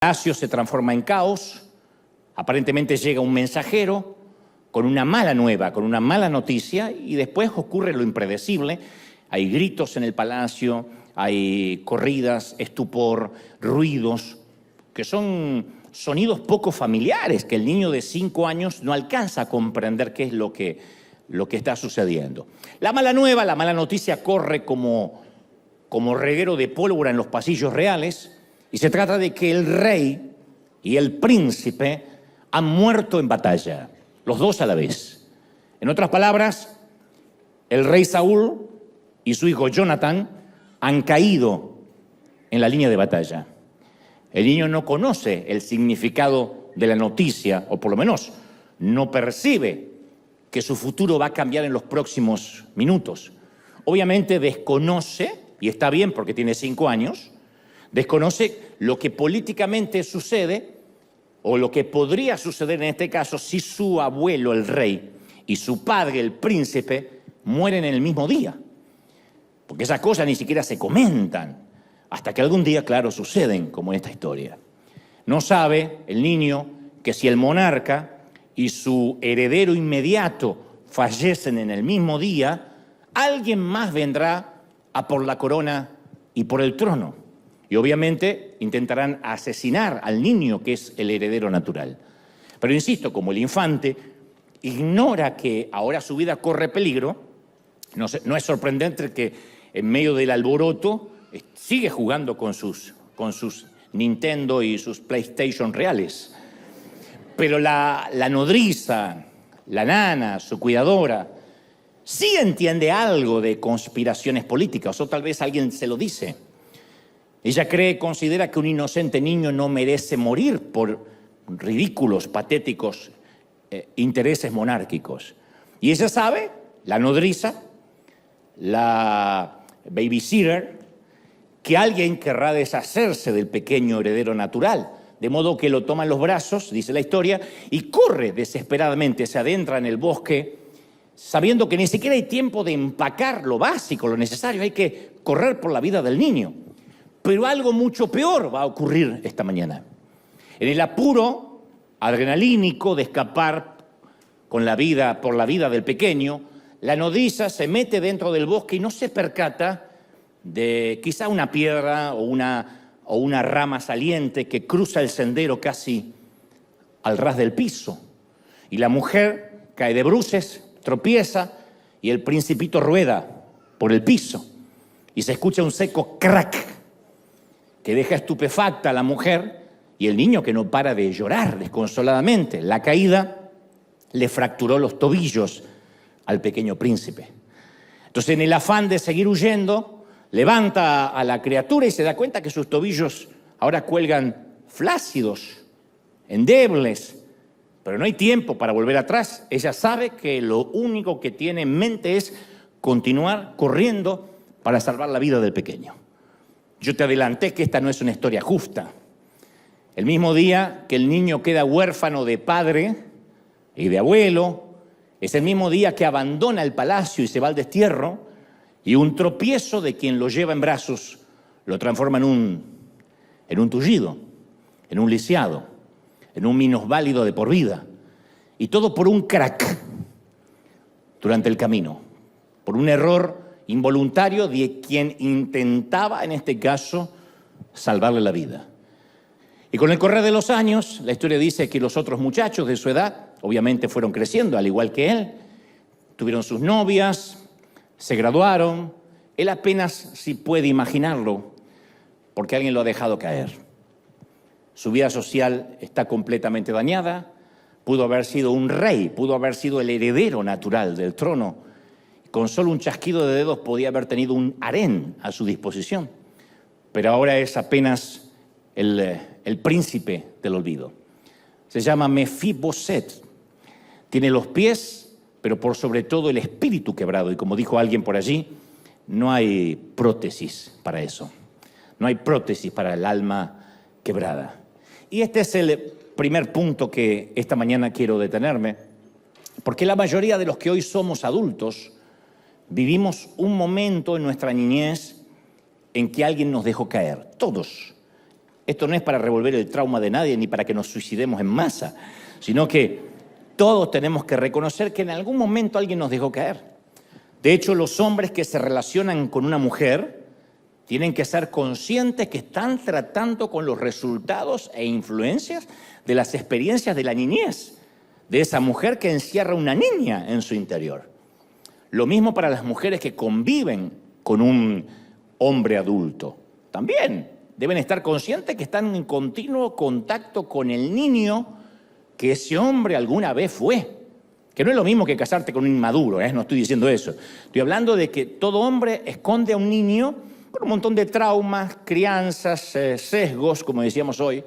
Palacio se transforma en caos, aparentemente llega un mensajero con una mala nueva, con una mala noticia, y después ocurre lo impredecible. Hay gritos en el palacio, hay corridas, estupor, ruidos, que son sonidos poco familiares, que el niño de 5 años no alcanza a comprender qué es lo que está sucediendo. La mala nueva, la mala noticia corre como reguero de pólvora en los pasillos reales, y se trata de que el rey y el príncipe han muerto en batalla, los dos a la vez. En otras palabras, el rey Saúl y su hijo Jonathan han caído en la línea de batalla. El niño no conoce el significado de la noticia, o por lo menos no percibe que su futuro va a cambiar en los próximos minutos. Obviamente desconoce, y está bien porque tiene 5 años, desconoce lo que políticamente sucede o lo que podría suceder en este caso si su abuelo, el rey, y su padre, el príncipe, mueren en el mismo día. Porque esas cosas ni siquiera se comentan hasta que algún día, claro, suceden, como esta historia. No sabe el niño que si el monarca y su heredero inmediato fallecen en el mismo día, alguien más vendrá a por la corona y por el trono. Y obviamente intentarán asesinar al niño, que es el heredero natural. Pero insisto, como el infante ignora que ahora su vida corre peligro, no es sorprendente que en medio del alboroto sigue jugando con sus Nintendo y sus PlayStation reales. Pero la nodriza, la nana, su cuidadora, sí entiende algo de conspiraciones políticas, o tal vez alguien se lo dice. Ella considera que un inocente niño no merece morir por ridículos, patéticos intereses monárquicos. Y ella sabe, la nodriza, la babysitter, que alguien querrá deshacerse del pequeño heredero natural, de modo que lo toma en los brazos, dice la historia, y corre desesperadamente, se adentra en el bosque, sabiendo que ni siquiera hay tiempo de empacar lo básico, lo necesario, hay que correr por la vida del niño. Pero algo mucho peor va a ocurrir esta mañana. En el apuro adrenalínico de escapar por la vida del pequeño, la nodriza se mete dentro del bosque y no se percata de quizá una piedra o una rama saliente que cruza el sendero casi al ras del piso. Y la mujer cae de bruces, tropieza, y el principito rueda por el piso. Y se escucha un seco crack que deja estupefacta a la mujer y el niño, que no para de llorar desconsoladamente. La caída le fracturó los tobillos al pequeño príncipe. Entonces, en el afán de seguir huyendo, levanta a la criatura y se da cuenta que sus tobillos ahora cuelgan flácidos, endebles, pero no hay tiempo para volver atrás. Ella sabe que lo único que tiene en mente es continuar corriendo para salvar la vida del pequeño. Yo te adelanté que esta no es una historia justa. El mismo día que el niño queda huérfano de padre y de abuelo, es el mismo día que abandona el palacio y se va al destierro, y un tropiezo de quien lo lleva en brazos lo transforma en un tullido, en un lisiado, en un minusválido de por vida. Y todo por un crack durante el camino, por un error involuntario de quien intentaba, en este caso, salvarle la vida. Y con el correr de los años, la historia dice que los otros muchachos de su edad, obviamente fueron creciendo, al igual que él, tuvieron sus novias, se graduaron. Él apenas si puede imaginarlo, porque alguien lo ha dejado caer. Su vida social está completamente dañada. Pudo haber sido un rey, pudo haber sido el heredero natural del trono. Con solo un chasquido de dedos podía haber tenido un harén a su disposición. Pero ahora es apenas el príncipe del olvido. Se llama Mefiboset. Tiene los pies, pero por sobre todo el espíritu quebrado. Y como dijo alguien por allí, no hay prótesis para eso. No hay prótesis para el alma quebrada. Y este es el primer punto que esta mañana quiero detenerme, porque la mayoría de los que hoy somos adultos vivimos un momento en nuestra niñez en que alguien nos dejó caer. Todos Esto no es para revolver el trauma de nadie ni para que nos suicidemos en masa, sino que todos tenemos que reconocer que en algún momento alguien nos dejó caer. De hecho, los hombres que se relacionan con una mujer tienen que ser conscientes que están tratando con los resultados e influencias de las experiencias de la niñez, de esa mujer que encierra una niña en su interior. Lo mismo para las mujeres que conviven con un hombre adulto. También deben estar conscientes que están en continuo contacto con el niño que ese hombre alguna vez fue. Que no es lo mismo que casarte con un inmaduro, no estoy diciendo eso. Estoy hablando de que todo hombre esconde a un niño con un montón de traumas, crianzas, sesgos, como decíamos hoy.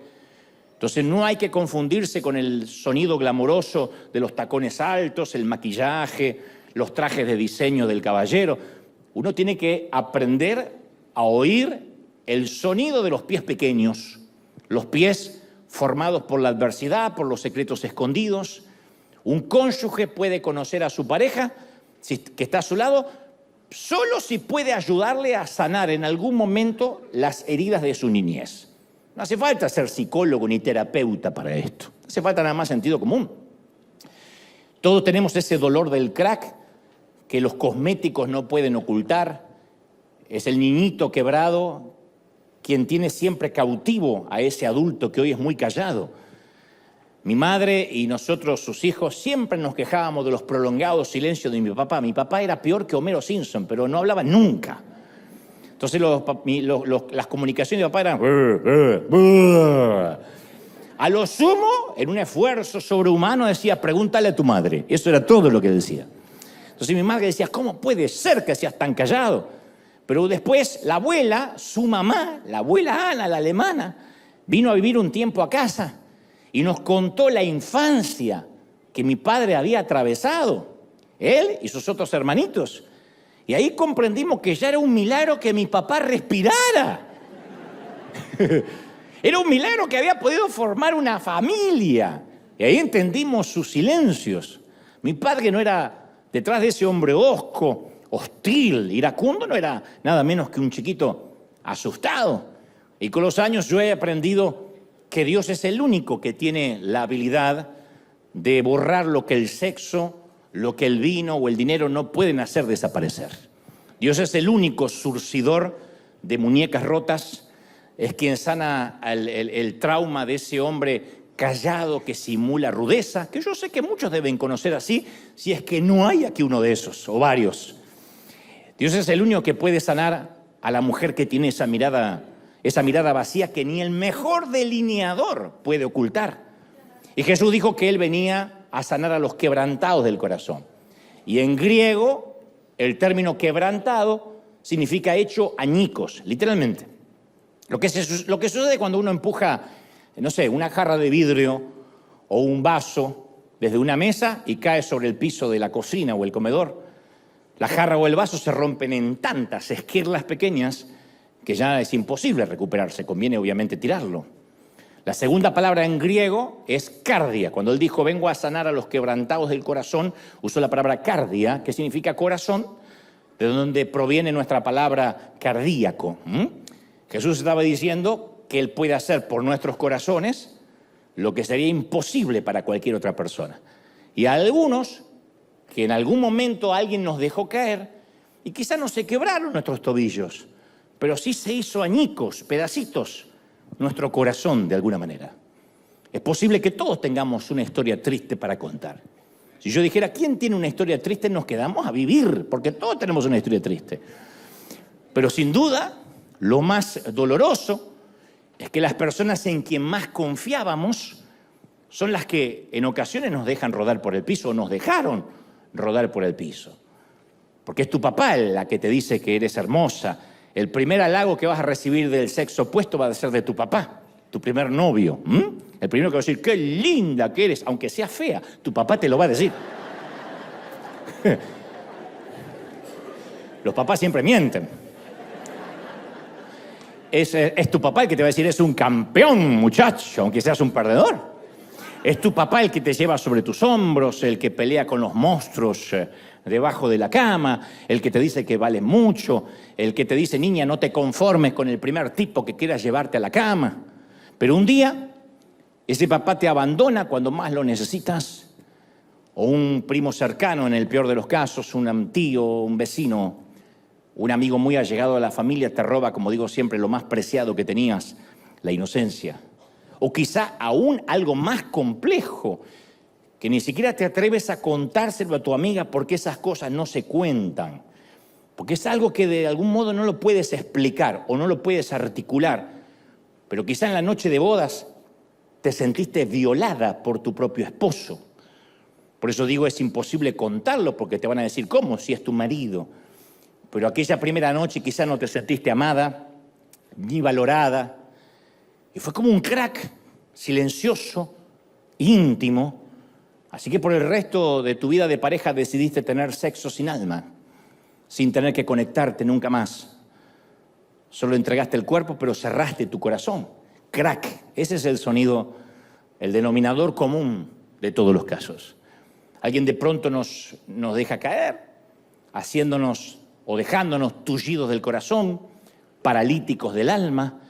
Entonces no hay que confundirse con el sonido glamoroso de los tacones altos, el maquillaje, los trajes de diseño del caballero. Uno tiene que aprender a oír el sonido de los pies pequeños, los pies formados por la adversidad, por los secretos escondidos. Un cónyuge puede conocer a su pareja, que está a su lado, solo si puede ayudarle a sanar en algún momento las heridas de su niñez. No hace falta ser psicólogo ni terapeuta para esto. Hace falta nada más sentido común. Todos tenemos ese dolor del crack que los cosméticos no pueden ocultar. Es el niñito quebrado quien tiene siempre cautivo a ese adulto que hoy es muy callado. Mi madre y nosotros, sus hijos, siempre nos quejábamos de los prolongados silencios de mi papá. Mi papá era peor que Homero Simpson, pero no hablaba nunca. Entonces las comunicaciones de mi papá eran... A lo sumo, en un esfuerzo sobrehumano, decía, pregúntale a tu madre. Eso era todo lo que decía. Entonces mi madre decía, ¿cómo puede ser que seas tan callado? Pero después la abuela, su mamá, la abuela Ana, la alemana, vino a vivir un tiempo a casa y nos contó la infancia que mi padre había atravesado, él y sus otros hermanitos. Y ahí comprendimos que ya era un milagro que mi papá respirara. Era un milagro que había podido formar una familia. Y ahí entendimos sus silencios. Mi padre no era detrás de ese hombre hosco, hostil, iracundo, no era nada menos que un chiquito asustado. Y con los años yo he aprendido que Dios es el único que tiene la habilidad de borrar lo que el sexo, lo que el vino o el dinero no pueden hacer desaparecer. Dios es el único surcidor de muñecas rotas, es quien sana el trauma de ese hombre callado que simula rudeza, que yo sé que muchos deben conocer así, si es que no hay aquí uno de esos, o varios. Dios es el único que puede sanar a la mujer que tiene esa mirada vacía que ni el mejor delineador puede ocultar. Y Jesús dijo que Él venía a sanar a los quebrantados del corazón. Y en griego, el término quebrantado significa hecho añicos, literalmente. Lo que sucede cuando uno empuja, no sé, una jarra de vidrio o un vaso desde una mesa y cae sobre el piso de la cocina o el comedor. La jarra o el vaso se rompen en tantas esquirlas pequeñas que ya es imposible recuperarse, conviene obviamente tirarlo. La segunda palabra en griego es cardia. Cuando él dijo, vengo a sanar a los quebrantados del corazón, usó la palabra cardia, que significa corazón, de donde proviene nuestra palabra cardíaco. Jesús estaba diciendo que Él puede hacer por nuestros corazones lo que sería imposible para cualquier otra persona. Y a algunos, que en algún momento alguien nos dejó caer, y quizá no se quebraron nuestros tobillos, pero sí se hizo añicos, pedacitos, nuestro corazón de alguna manera. Es posible que todos tengamos una historia triste para contar. Si yo dijera, ¿quién tiene una historia triste? Nos quedamos a vivir, porque todos tenemos una historia triste. Pero sin duda, lo más doloroso es que las personas en quien más confiábamos son las que en ocasiones nos dejan rodar por el piso o nos dejaron rodar por el piso. Porque es tu papá la que te dice que eres hermosa. El primer halago que vas a recibir del sexo opuesto va a ser de tu papá, tu primer novio. El primero que va a decir, qué linda que eres, aunque sea fea, tu papá te lo va a decir. Los papás siempre mienten. Es tu papá el que te va a decir, es un campeón, muchacho, aunque seas un perdedor. Es tu papá el que te lleva sobre tus hombros, el que pelea con los monstruos debajo de la cama, el que te dice que vale mucho, el que te dice, niña, no te conformes con el primer tipo que quieras llevarte a la cama. Pero un día, ese papá te abandona cuando más lo necesitas, o un primo cercano, en el peor de los casos, un tío, un vecino, un amigo muy allegado a la familia te roba, como digo siempre, lo más preciado que tenías, la inocencia. O quizá aún algo más complejo, que ni siquiera te atreves a contárselo a tu amiga porque esas cosas no se cuentan. Porque es algo que de algún modo no lo puedes explicar o no lo puedes articular. Pero quizá en la noche de bodas te sentiste violada por tu propio esposo. Por eso digo, es imposible contarlo porque te van a decir, ¿cómo? Si es tu marido. Pero aquella primera noche quizá no te sentiste amada, ni valorada. Y fue como un crack silencioso, íntimo. Así que por el resto de tu vida de pareja decidiste tener sexo sin alma, sin tener que conectarte nunca más. Solo entregaste el cuerpo, pero cerraste tu corazón. Crack. Ese es el sonido, el denominador común de todos los casos. Alguien de pronto nos deja caer, haciéndonos o dejándonos tullidos del corazón, paralíticos del alma.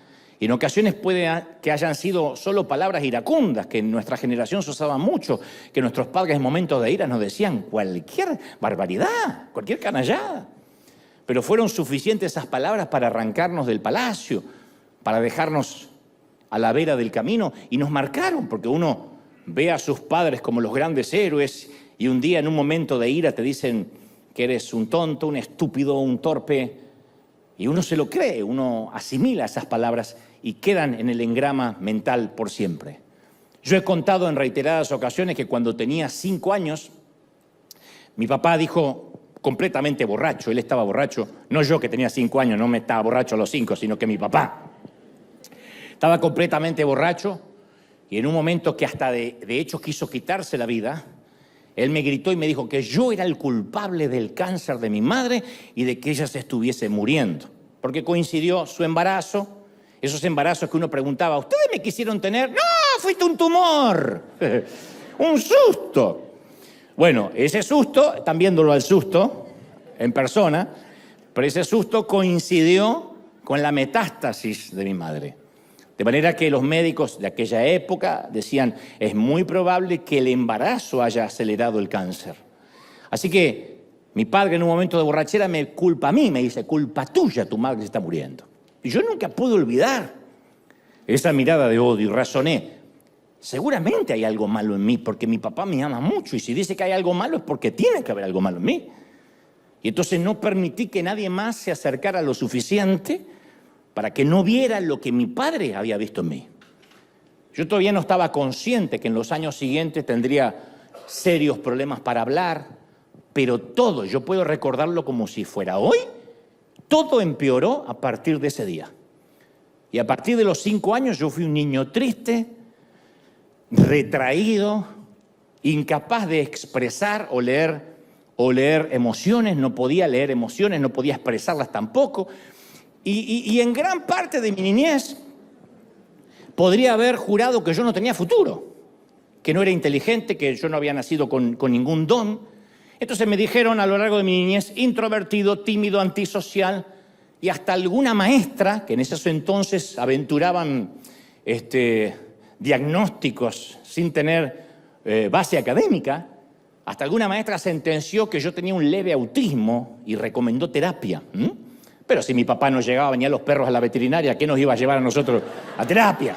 Y en ocasiones puede que hayan sido solo palabras iracundas, que en nuestra generación se usaban mucho, que nuestros padres en momentos de ira nos decían cualquier barbaridad, cualquier canallada. Pero fueron suficientes esas palabras para arrancarnos del palacio, para dejarnos a la vera del camino, y nos marcaron, porque uno ve a sus padres como los grandes héroes y un día en un momento de ira te dicen que eres un tonto, un estúpido, un torpe, y uno se lo cree, uno asimila esas palabras y quedan en el engrama mental por siempre. Yo he contado en reiteradas ocasiones que cuando tenía 5 años, mi papá dijo, completamente borracho, él estaba borracho, no yo que tenía 5 años, no me estaba borracho a los 5, sino que mi papá estaba completamente borracho, y en un momento que hasta de hecho quiso quitarse la vida, él me gritó y me dijo que yo era el culpable del cáncer de mi madre y de que ella se estuviese muriendo. Porque coincidió su embarazo, esos embarazos que uno preguntaba, ¿ustedes me quisieron tener? ¡No, fuiste un tumor! ¡Un susto! Bueno, ese susto, están viéndolo al susto en persona, pero ese susto coincidió con la metástasis de mi madre. De manera que los médicos de aquella época decían, es muy probable que el embarazo haya acelerado el cáncer. Así que mi padre en un momento de borrachera me culpa a mí, me dice, culpa tuya, tu madre se está muriendo. Y yo nunca pude olvidar esa mirada de odio y razoné, seguramente hay algo malo en mí porque mi papá me ama mucho y si dice que hay algo malo es porque tiene que haber algo malo en mí. Y entonces no permití que nadie más se acercara lo suficiente para que no viera lo que mi padre había visto en mí. Yo todavía no estaba consciente que en los años siguientes tendría serios problemas para hablar, pero todo, yo puedo recordarlo como si fuera hoy, todo empeoró a partir de ese día. Y a partir de los 5 años yo fui un niño triste, retraído, incapaz de expresar o leer emociones, no podía leer emociones, no podía expresarlas tampoco. Y en gran parte de mi niñez podría haber jurado que yo no tenía futuro, que no era inteligente, que yo no había nacido con ningún don. Entonces me dijeron a lo largo de mi niñez, introvertido, tímido, antisocial, y hasta alguna maestra, que en esos entonces aventuraban diagnósticos sin tener base académica, hasta alguna maestra sentenció que yo tenía un leve autismo y recomendó terapia. Pero si mi papá no llegaba, venía los perros a la veterinaria, ¿qué nos iba a llevar a nosotros a terapia?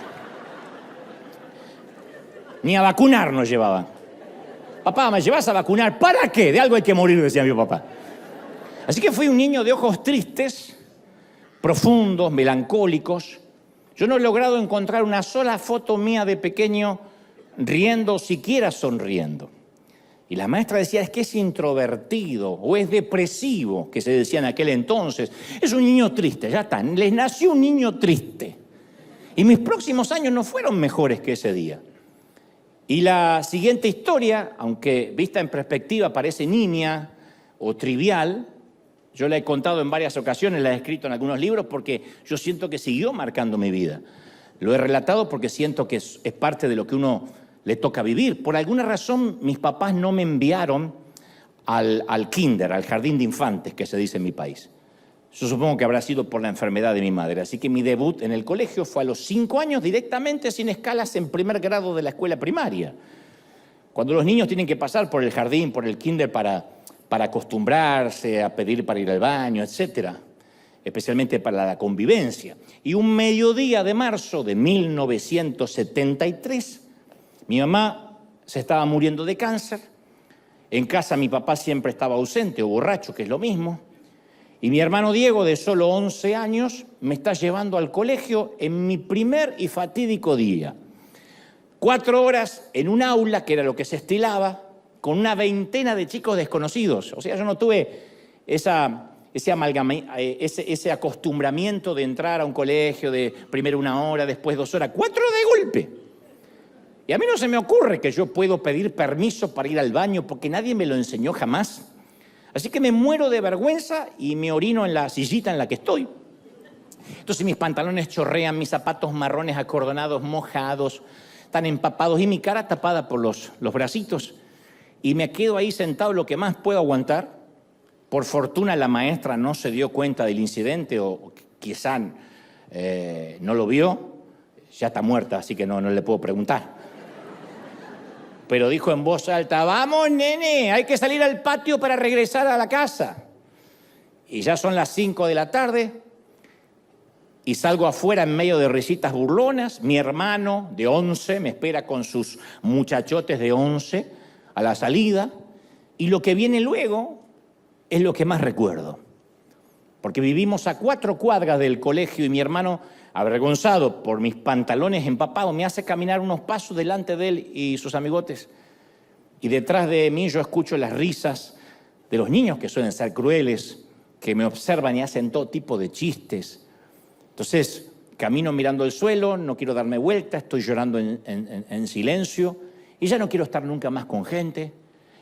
Ni a vacunar nos llevaban. Papá, ¿me llevas a vacunar? ¿Para qué? De algo hay que morir, decía mi papá. Así que fui un niño de ojos tristes, profundos, melancólicos. Yo no he logrado encontrar una sola foto mía de pequeño riendo o siquiera sonriendo. Y la maestra decía, es que es introvertido o es depresivo, que se decía en aquel entonces. Es un niño triste, ya está. Les nació un niño triste. Y mis próximos años no fueron mejores que ese día. Y la siguiente historia, aunque vista en perspectiva parece nimia o trivial, yo la he contado en varias ocasiones, la he escrito en algunos libros porque yo siento que siguió marcando mi vida. Lo he relatado porque siento que es parte de lo que uno le toca vivir. Por alguna razón, mis papás no me enviaron al kinder, al jardín de infantes, que se dice en mi país. Yo supongo que habrá sido por la enfermedad de mi madre. Así que mi debut en el colegio fue a los 5 años, directamente sin escalas, en primer grado de la escuela primaria. Cuando los niños tienen que pasar por el jardín, por el kinder para acostumbrarse a pedir para ir al baño, etcétera, especialmente para la convivencia. Y un mediodía de marzo de 1973, mi mamá se estaba muriendo de cáncer. En casa mi papá siempre estaba ausente o borracho, que es lo mismo. Y mi hermano Diego, de solo 11 años, me está llevando al colegio en mi primer y fatídico día. 4 horas en un aula, que era lo que se estilaba, con una veintena de chicos desconocidos. O sea, yo no tuve ese acostumbramiento de entrar a un colegio de primero 1 hora, después 2 horas, 4 de golpe. Y a mí no se me ocurre que yo puedo pedir permiso para ir al baño porque nadie me lo enseñó jamás. Así que me muero de vergüenza y me orino en la sillita en la que estoy. Entonces mis pantalones chorrean, mis zapatos marrones acordonados, mojados, tan empapados y mi cara tapada por los bracitos. Y me quedo ahí sentado lo que más puedo aguantar. Por fortuna la maestra no se dio cuenta del incidente o quizá no lo vio. Ya está muerta, así que no le puedo preguntar. Pero dijo en voz alta: vamos, nene, hay que salir al patio para regresar a la casa. Y ya son las 5 de la tarde y salgo afuera en medio de risitas burlonas. Mi hermano de 11 me espera con sus muchachotes de 11 a la salida. Y lo que viene luego es lo que más recuerdo. Porque vivimos a 4 cuadras del colegio y mi hermano, avergonzado por mis pantalones empapados, me hace caminar unos pasos delante de él y sus amigotes. Y detrás de mí yo escucho las risas de los niños, que suelen ser crueles, que me observan y hacen todo tipo de chistes. Entonces, camino mirando el suelo, no quiero darme vuelta, estoy llorando en silencio y ya no quiero estar nunca más con gente,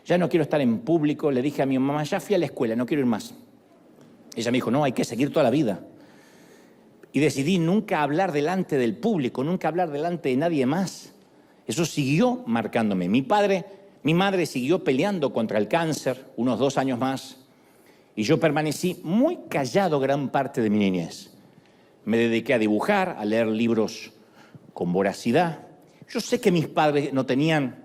ya no quiero estar en público. Le dije a mi mamá: ya fui a la escuela, no quiero ir más. Ella me dijo: no, hay que seguir toda la vida. Y decidí nunca hablar delante del público, nunca hablar delante de nadie más. Eso siguió marcándome. Mi madre siguió peleando contra el cáncer unos 2 años más y yo permanecí muy callado gran parte de mi niñez. Me dediqué a dibujar, a leer libros con voracidad. Yo sé que mis padres no tenían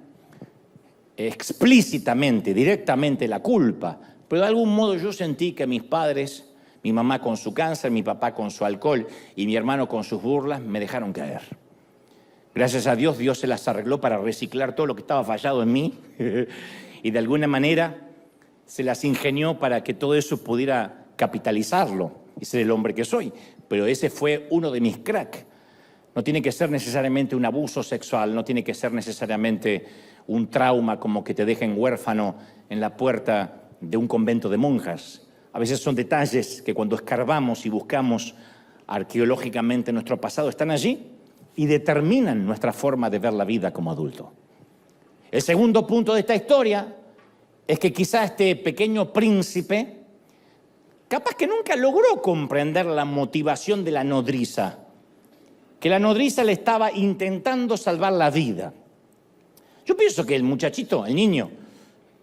explícitamente, directamente la culpa, pero de algún modo yo sentí que mis padres, mi mamá con su cáncer, mi papá con su alcohol y mi hermano con sus burlas, me dejaron caer. Gracias a Dios, Dios se las arregló para reciclar todo lo que estaba fallado en mí y de alguna manera se las ingenió para que todo eso pudiera capitalizarlo y ser el hombre que soy. Pero ese fue uno de mis cracks. No tiene que ser necesariamente un abuso sexual, no tiene que ser necesariamente un trauma como que te dejen huérfano en la puerta de un convento de monjas. A veces son detalles que cuando escarbamos y buscamos arqueológicamente nuestro pasado están allí y determinan nuestra forma de ver la vida como adulto. El segundo punto de esta historia es que quizá este pequeño príncipe capaz que nunca logró comprender la motivación de la nodriza, que la nodriza le estaba intentando salvar la vida. Yo pienso que el muchachito, el niño,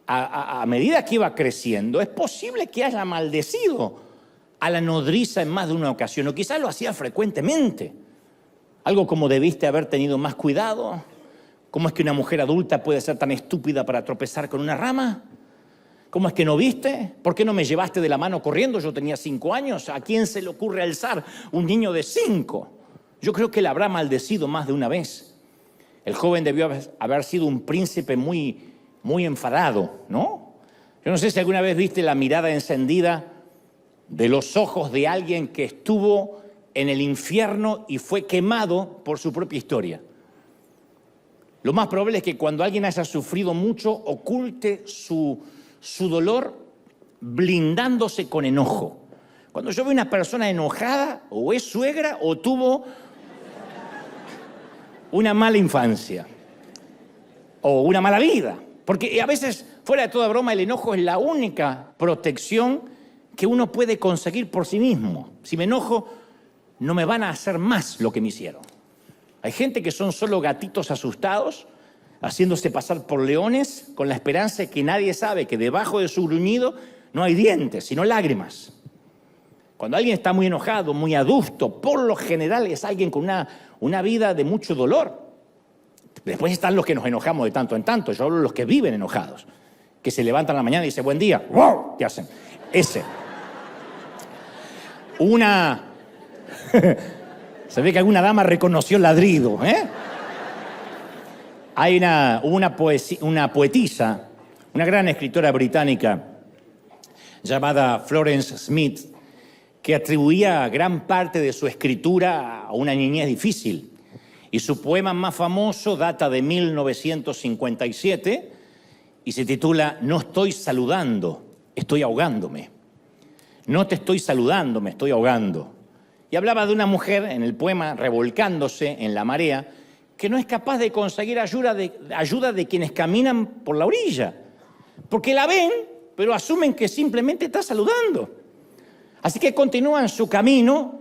a medida que iba creciendo, es posible que haya maldecido a la nodriza en más de una ocasión, o quizás lo hacía frecuentemente. Algo como: debiste haber tenido más cuidado. ¿Cómo es que una mujer adulta puede ser tan estúpida para tropezar con una rama? ¿Cómo es que no viste? ¿Por qué no me llevaste de la mano corriendo? Yo tenía 5 años. ¿A quién se le ocurre alzar un niño de 5? Yo creo que la habrá maldecido más de una vez. El joven debió haber sido un príncipe muy enfadado, ¿no? Yo no sé si alguna vez viste la mirada encendida de los ojos de alguien que estuvo en el infierno y fue quemado por su propia historia. Lo más probable es que cuando alguien haya sufrido mucho, oculte su dolor blindándose con enojo. Cuando yo veo una persona enojada, o es suegra o tuvo una mala infancia o una mala vida. Porque a veces, fuera de toda broma, el enojo es la única protección que uno puede conseguir por sí mismo. Si me enojo, no me van a hacer más lo que me hicieron. Hay gente que son solo gatitos asustados, haciéndose pasar por leones, con la esperanza de que nadie sabe que debajo de su gruñido no hay dientes, sino lágrimas. Cuando alguien está muy enojado, muy adusto, por lo general es alguien con una vida de mucho dolor. Después están los que nos enojamos de tanto en tanto. Yo hablo de los que viven enojados, que se levantan a la mañana y dicen, buen día. ¡Wow! ¿Qué hacen? Ese. Se ve que alguna dama reconoció el ladrido, ¿eh? Hay una poetisa, una gran escritora británica llamada Florence Smith, que atribuía gran parte de su escritura a una niñez difícil. Y su poema más famoso data de 1957 y se titula No estoy saludando, estoy ahogándome. No te estoy saludando, me estoy ahogando. Y hablaba de una mujer en el poema revolcándose en la marea que no es capaz de conseguir ayuda de quienes caminan por la orilla. Porque la ven, pero asumen que simplemente está saludando. Así que continúan su camino,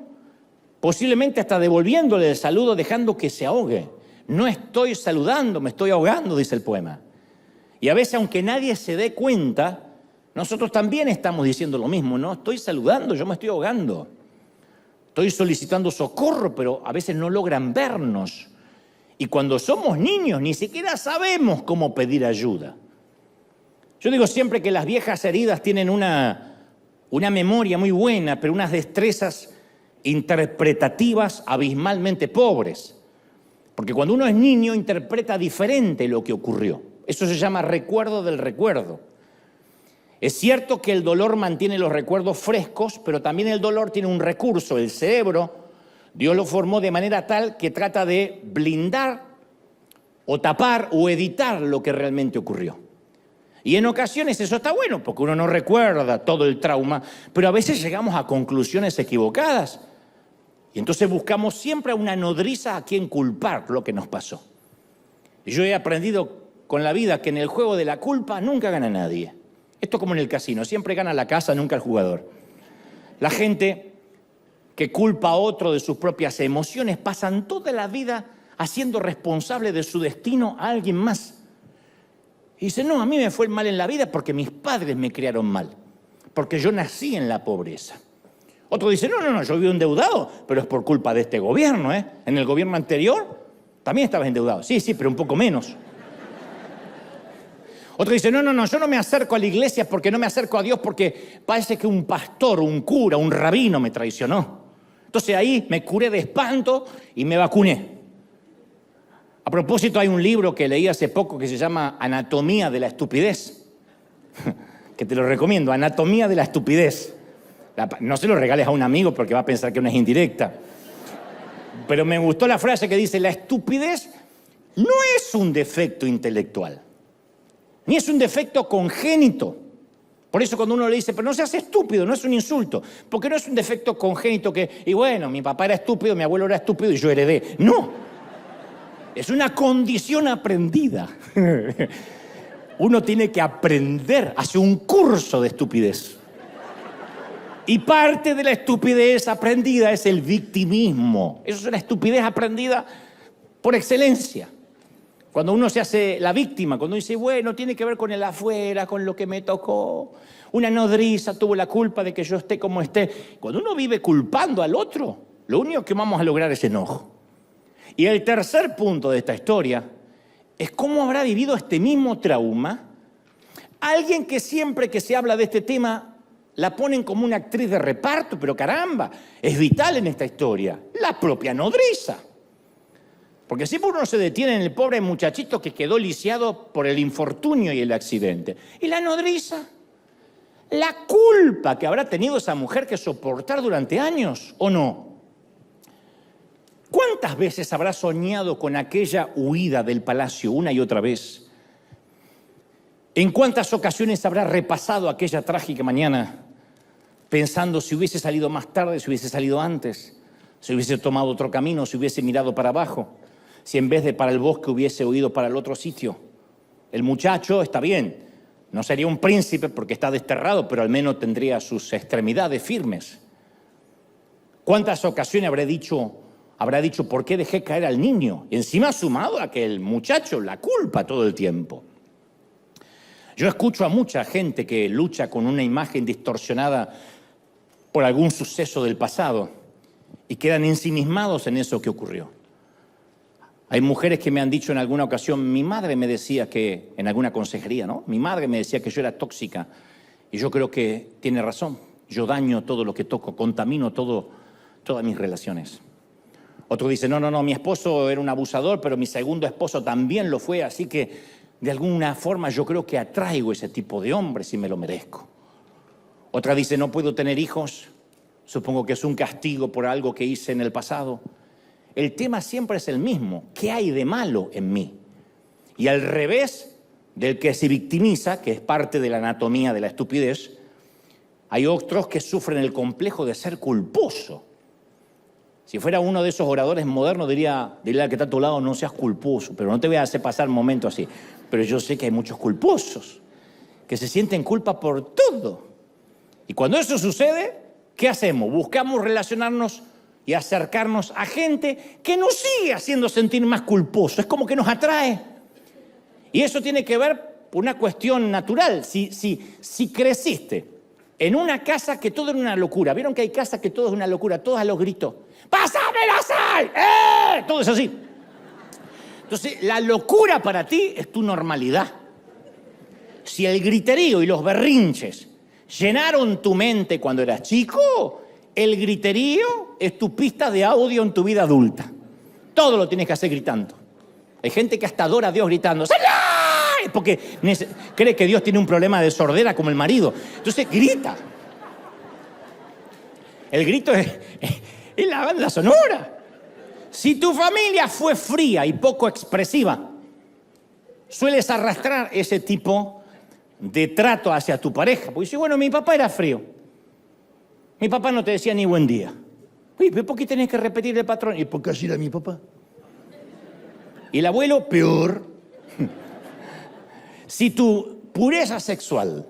posiblemente hasta devolviéndole el saludo, dejando que se ahogue. No estoy saludando, me estoy ahogando, dice el poema. Y a veces, aunque nadie se dé cuenta, nosotros también estamos diciendo lo mismo. No estoy saludando, yo me estoy ahogando. Estoy solicitando socorro, pero a veces no logran vernos. Y cuando somos niños, ni siquiera sabemos cómo pedir ayuda. Yo digo siempre que las viejas heridas tienen una memoria muy buena, pero unas destrezas interpretativas abismalmente pobres. Porque cuando uno es niño, interpreta diferente lo que ocurrió. Eso se llama recuerdo del recuerdo. Es cierto que el dolor mantiene los recuerdos frescos, pero también el dolor tiene un recurso, el cerebro. Dios lo formó de manera tal que trata de blindar o tapar o editar lo que realmente ocurrió. Y en ocasiones eso está bueno, porque uno no recuerda todo el trauma, pero a veces llegamos a conclusiones equivocadas. Y entonces buscamos siempre a una nodriza a quien culpar lo que nos pasó. Y yo he aprendido con la vida que en el juego de la culpa nunca gana nadie. Esto es como en el casino, siempre gana la casa, nunca el jugador. La gente que culpa a otro de sus propias emociones pasan toda la vida haciendo responsable de su destino a alguien más. Y dice, no, a mí me fue mal en la vida porque mis padres me criaron mal, porque yo nací en la pobreza. Otro dice, no, yo vivo endeudado, pero es por culpa de este gobierno, ¿eh? En el gobierno anterior también estabas endeudado. Sí, pero un poco menos. Otro dice, no, yo no me acerco a la iglesia porque no me acerco a Dios porque parece que un pastor, un cura, un rabino me traicionó. Entonces ahí me curé de espanto y me vacuné. A propósito, hay un libro que leí hace poco que se llama Anatomía de la estupidez, que te lo recomiendo, Anatomía de la estupidez. No se lo regales a un amigo porque va a pensar que no es indirecta. Pero me gustó la frase que dice, la estupidez no es un defecto intelectual, ni es un defecto congénito. Por eso cuando uno le dice, pero no seas estúpido, no es un insulto, porque no es un defecto congénito que, y bueno, mi papá era estúpido, mi abuelo era estúpido y yo heredé. No, es una condición aprendida. Uno tiene que aprender, hace un curso de estupidez. Y parte de la estupidez aprendida es el victimismo. Eso es una estupidez aprendida por excelencia. Cuando uno se hace la víctima, cuando dice, bueno, tiene que ver con el afuera, con lo que me tocó. Una nodriza tuvo la culpa de que yo esté como esté. Cuando uno vive culpando al otro, lo único que vamos a lograr es enojo. Y el tercer punto de esta historia es cómo habrá vivido este mismo trauma alguien que siempre que se habla de este tema la ponen como una actriz de reparto, pero caramba, es vital en esta historia, la propia nodriza. Porque siempre uno se detiene en el pobre muchachito que quedó lisiado por el infortunio y el accidente. ¿Y la nodriza? La culpa que habrá tenido esa mujer que soportar durante años, ¿o no? ¿Cuántas veces habrá soñado con aquella huida del palacio una y otra vez? ¿En cuántas ocasiones habrá repasado aquella trágica mañana pensando si hubiese salido más tarde, si hubiese salido antes, si hubiese tomado otro camino, si hubiese mirado para abajo? Si en vez de para el bosque hubiese huido para el otro sitio. El muchacho está bien, no sería un príncipe porque está desterrado, pero al menos tendría sus extremidades firmes. ¿Cuántas ocasiones habrá dicho por qué dejé caer al niño? Y encima sumado a que el muchacho la culpa todo el tiempo. Yo escucho a mucha gente que lucha con una imagen distorsionada por algún suceso del pasado y quedan ensimismados en eso que ocurrió. Hay mujeres que me han dicho en alguna ocasión, mi madre me decía que, en alguna consejería, ¿no? Mi madre me decía que yo era tóxica y yo creo que tiene razón. Yo daño todo lo que toco, contamino todas mis relaciones. Otro dice, no, mi esposo era un abusador, pero mi segundo esposo también lo fue, así que de alguna forma yo creo que atraigo ese tipo de hombres y me lo merezco. Otra dice, no puedo tener hijos, supongo que es un castigo por algo que hice en el pasado. El tema siempre es el mismo, ¿qué hay de malo en mí? Y al revés del que se victimiza, que es parte de la anatomía de la estupidez, hay otros que sufren el complejo de ser culposo. Si fuera uno de esos oradores modernos, diría al que está a tu lado, no seas culposo, pero no te voy a hacer pasar momentos así. Pero yo sé que hay muchos culposos, que se sienten culpa por todo. Y cuando eso sucede, ¿qué hacemos? Buscamos relacionarnos y acercarnos a gente que nos sigue haciendo sentir más culposos. Es como que nos atrae. Y eso tiene que ver con una cuestión natural. Si creciste en una casa que todo era una locura, ¿vieron que hay casas que todo es una locura? Todos a los gritos. ¡Pásame la sal! Todo es así. Entonces, la locura para ti es tu normalidad. Si el griterío y los berrinches llenaron tu mente cuando eras chico, el griterío es tu pista de audio en tu vida adulta. Todo lo tienes que hacer gritando. Hay gente que hasta adora a Dios gritando. ¡Señor! Porque cree que Dios tiene un problema de sordera como el marido. Entonces grita. El grito es la banda sonora. Si tu familia fue fría y poco expresiva, sueles arrastrar ese tipo de trato hacia tu pareja. Porque dices, bueno, mi papá era frío. Mi papá no te decía ni buen día. Uy, ¿pero por qué tenés que repetir el patrón? Y porque así era mi papá. Y el abuelo, peor. Si tu pureza sexual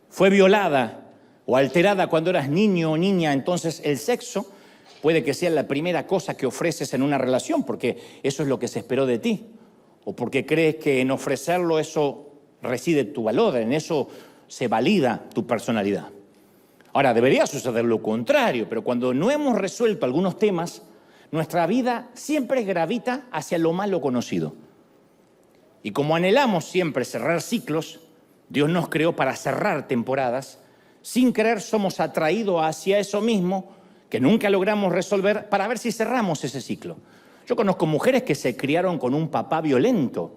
fue violada o alterada cuando eras niño o niña, entonces el sexo puede que sea la primera cosa que ofreces en una relación, porque eso es lo que se esperó de ti. O porque crees que en ofrecerlo eso reside tu valor, en eso se valida tu personalidad. Ahora, debería suceder lo contrario, pero cuando no hemos resuelto algunos temas, nuestra vida siempre gravita hacia lo malo conocido. Y como anhelamos siempre cerrar ciclos, Dios nos creó para cerrar temporadas. Sin querer somos atraídos hacia eso mismo que nunca logramos resolver para ver si cerramos ese ciclo. Yo conozco mujeres que se criaron con un papá violento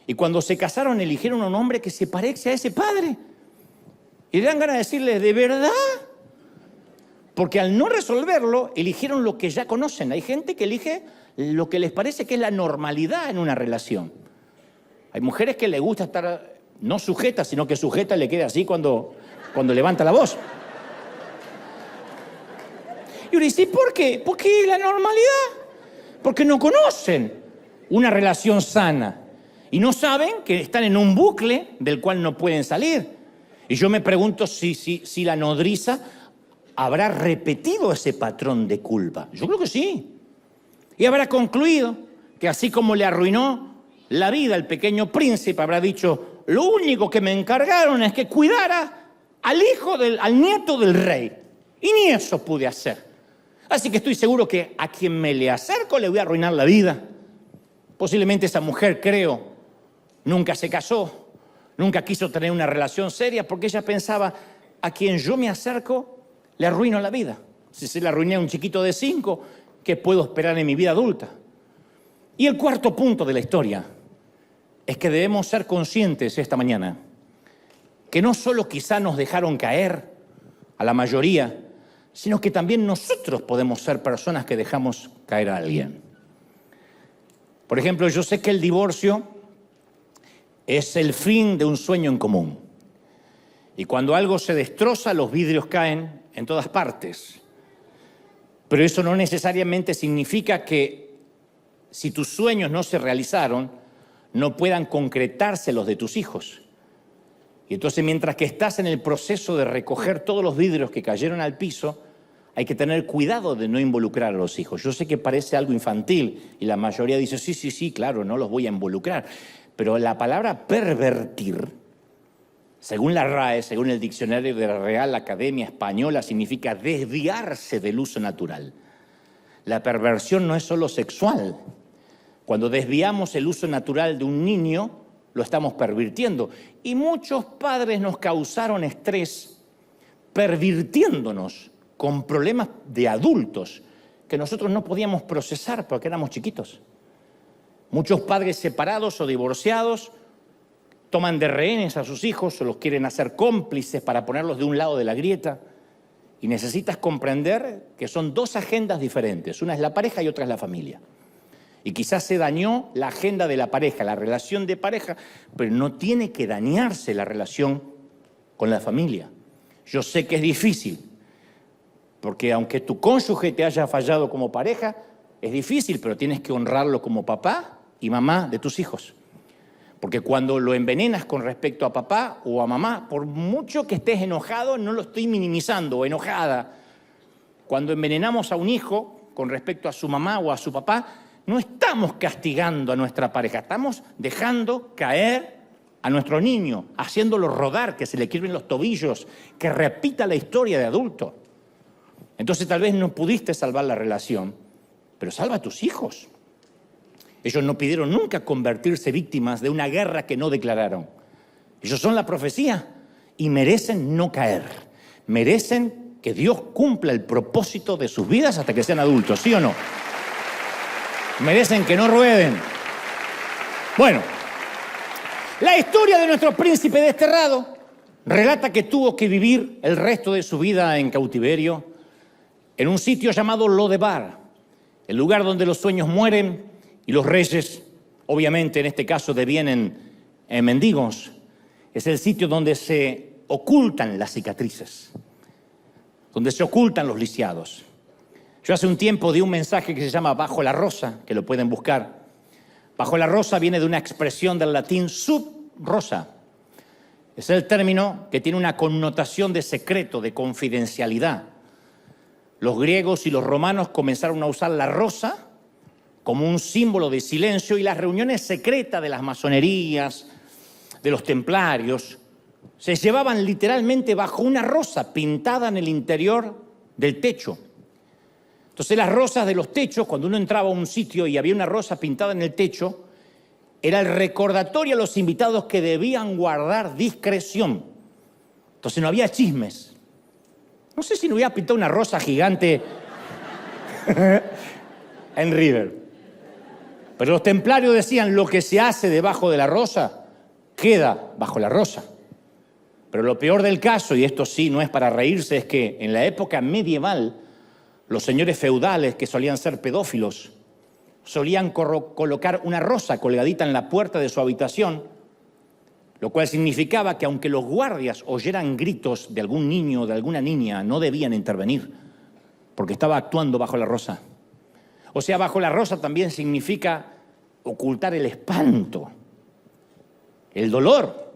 y cuando se casaron eligieron a un hombre que se parece a ese padre. Y le dan ganas de decirles, ¿de verdad? Porque al no resolverlo, eligieron lo que ya conocen. Hay gente que elige lo que les parece que es la normalidad en una relación. Hay mujeres que les gusta estar no sujeta, sino que sujeta le queda así cuando levanta la voz. Y uno dice, ¿por qué? Porque la normalidad. Porque no conocen una relación sana. Y no saben que están en un bucle del cual no pueden salir. Y yo me pregunto si la nodriza habrá repetido ese patrón de culpa. Yo creo que sí. Y habrá concluido que así como le arruinó la vida al pequeño príncipe, habrá dicho, lo único que me encargaron es que cuidara al nieto del rey. Y ni eso pude hacer. Así que estoy seguro que a quien me le acerco le voy a arruinar la vida. Posiblemente esa mujer, creo, nunca se casó, nunca quiso tener una relación seria porque ella pensaba, a quien yo me acerco, le arruino la vida. Si se le arruiné a un chiquito de 5, ¿qué puedo esperar en mi vida adulta? Y el cuarto punto de la historia es que debemos ser conscientes esta mañana que no solo quizá nos dejaron caer a la mayoría, sino que también nosotros podemos ser personas que dejamos caer a alguien. Por ejemplo, yo sé que el divorcio es el fin de un sueño en común. Y cuando algo se destroza, los vidrios caen en todas partes. Pero eso no necesariamente significa que si tus sueños no se realizaron, no puedan concretarse los de tus hijos. Y entonces, mientras que estás en el proceso de recoger todos los vidrios que cayeron al piso, hay que tener cuidado de no involucrar a los hijos. Yo sé que parece algo infantil y la mayoría dice, sí, claro, no los voy a involucrar. Pero la palabra pervertir Según la RAE, según el diccionario de la Real Academia Española, significa desviarse del uso natural. La perversión no es solo sexual. Cuando desviamos el uso natural de un niño, lo estamos pervirtiendo. Y muchos padres nos causaron estrés pervirtiéndonos con problemas de adultos que nosotros no podíamos procesar porque éramos chiquitos. Muchos padres separados o divorciados toman de rehenes a sus hijos o los quieren hacer cómplices para ponerlos de un lado de la grieta. Y necesitas comprender que son dos agendas diferentes. Una es la pareja y otra es la familia. Y quizás se dañó la agenda de la pareja, la relación de pareja, pero no tiene que dañarse la relación con la familia. Yo sé que es difícil, porque aunque tu cónyuge te haya fallado como pareja, es difícil, pero tienes que honrarlo como papá y mamá de tus hijos. Porque cuando lo envenenas con respecto a papá o a mamá, por mucho que estés enojado, no lo estoy minimizando, o enojada. Cuando envenenamos a un hijo con respecto a su mamá o a su papá, no estamos castigando a nuestra pareja, estamos dejando caer a nuestro niño, haciéndolo rodar, que se le quiebren los tobillos, que repita la historia de adulto. Entonces tal vez no pudiste salvar la relación, pero salva a tus hijos. Ellos no pidieron nunca convertirse víctimas de una guerra que no declararon. Ellos son la profecía y merecen no caer. Merecen que Dios cumpla el propósito de sus vidas hasta que sean adultos, ¿sí o no? Merecen que no rueden. Bueno, la historia de nuestro príncipe desterrado relata que tuvo que vivir el resto de su vida en cautiverio en un sitio llamado Lodebar, el lugar donde los sueños mueren y los reyes, obviamente en este caso devienen mendigos. Es el sitio donde se ocultan las cicatrices, donde se ocultan los lisiados. Yo hace un tiempo di un mensaje que se llama Bajo la Rosa, que lo pueden buscar. Bajo la Rosa viene de una expresión del latín sub rosa. Es el término que tiene una connotación de secreto, de confidencialidad. Los griegos y los romanos comenzaron a usar la rosa como un símbolo de silencio, y las reuniones secretas de las masonerías, de los templarios, se llevaban literalmente bajo una rosa pintada en el interior del techo. Entonces las rosas de los techos, cuando uno entraba a un sitio y había una rosa pintada en el techo, era el recordatorio a los invitados que debían guardar discreción. Entonces no había chismes. No sé si no hubiera pintado una rosa gigante en River. Pero los templarios decían, lo que se hace debajo de la rosa, queda bajo la rosa. Pero lo peor del caso, y esto sí no es para reírse, es que en la época medieval, los señores feudales, que solían ser pedófilos, solían colocar una rosa colgadita en la puerta de su habitación, lo cual significaba que aunque los guardias oyeran gritos de algún niño o de alguna niña, no debían intervenir, porque estaba actuando bajo la rosa. O sea, bajo la rosa también significa ocultar el espanto, el dolor,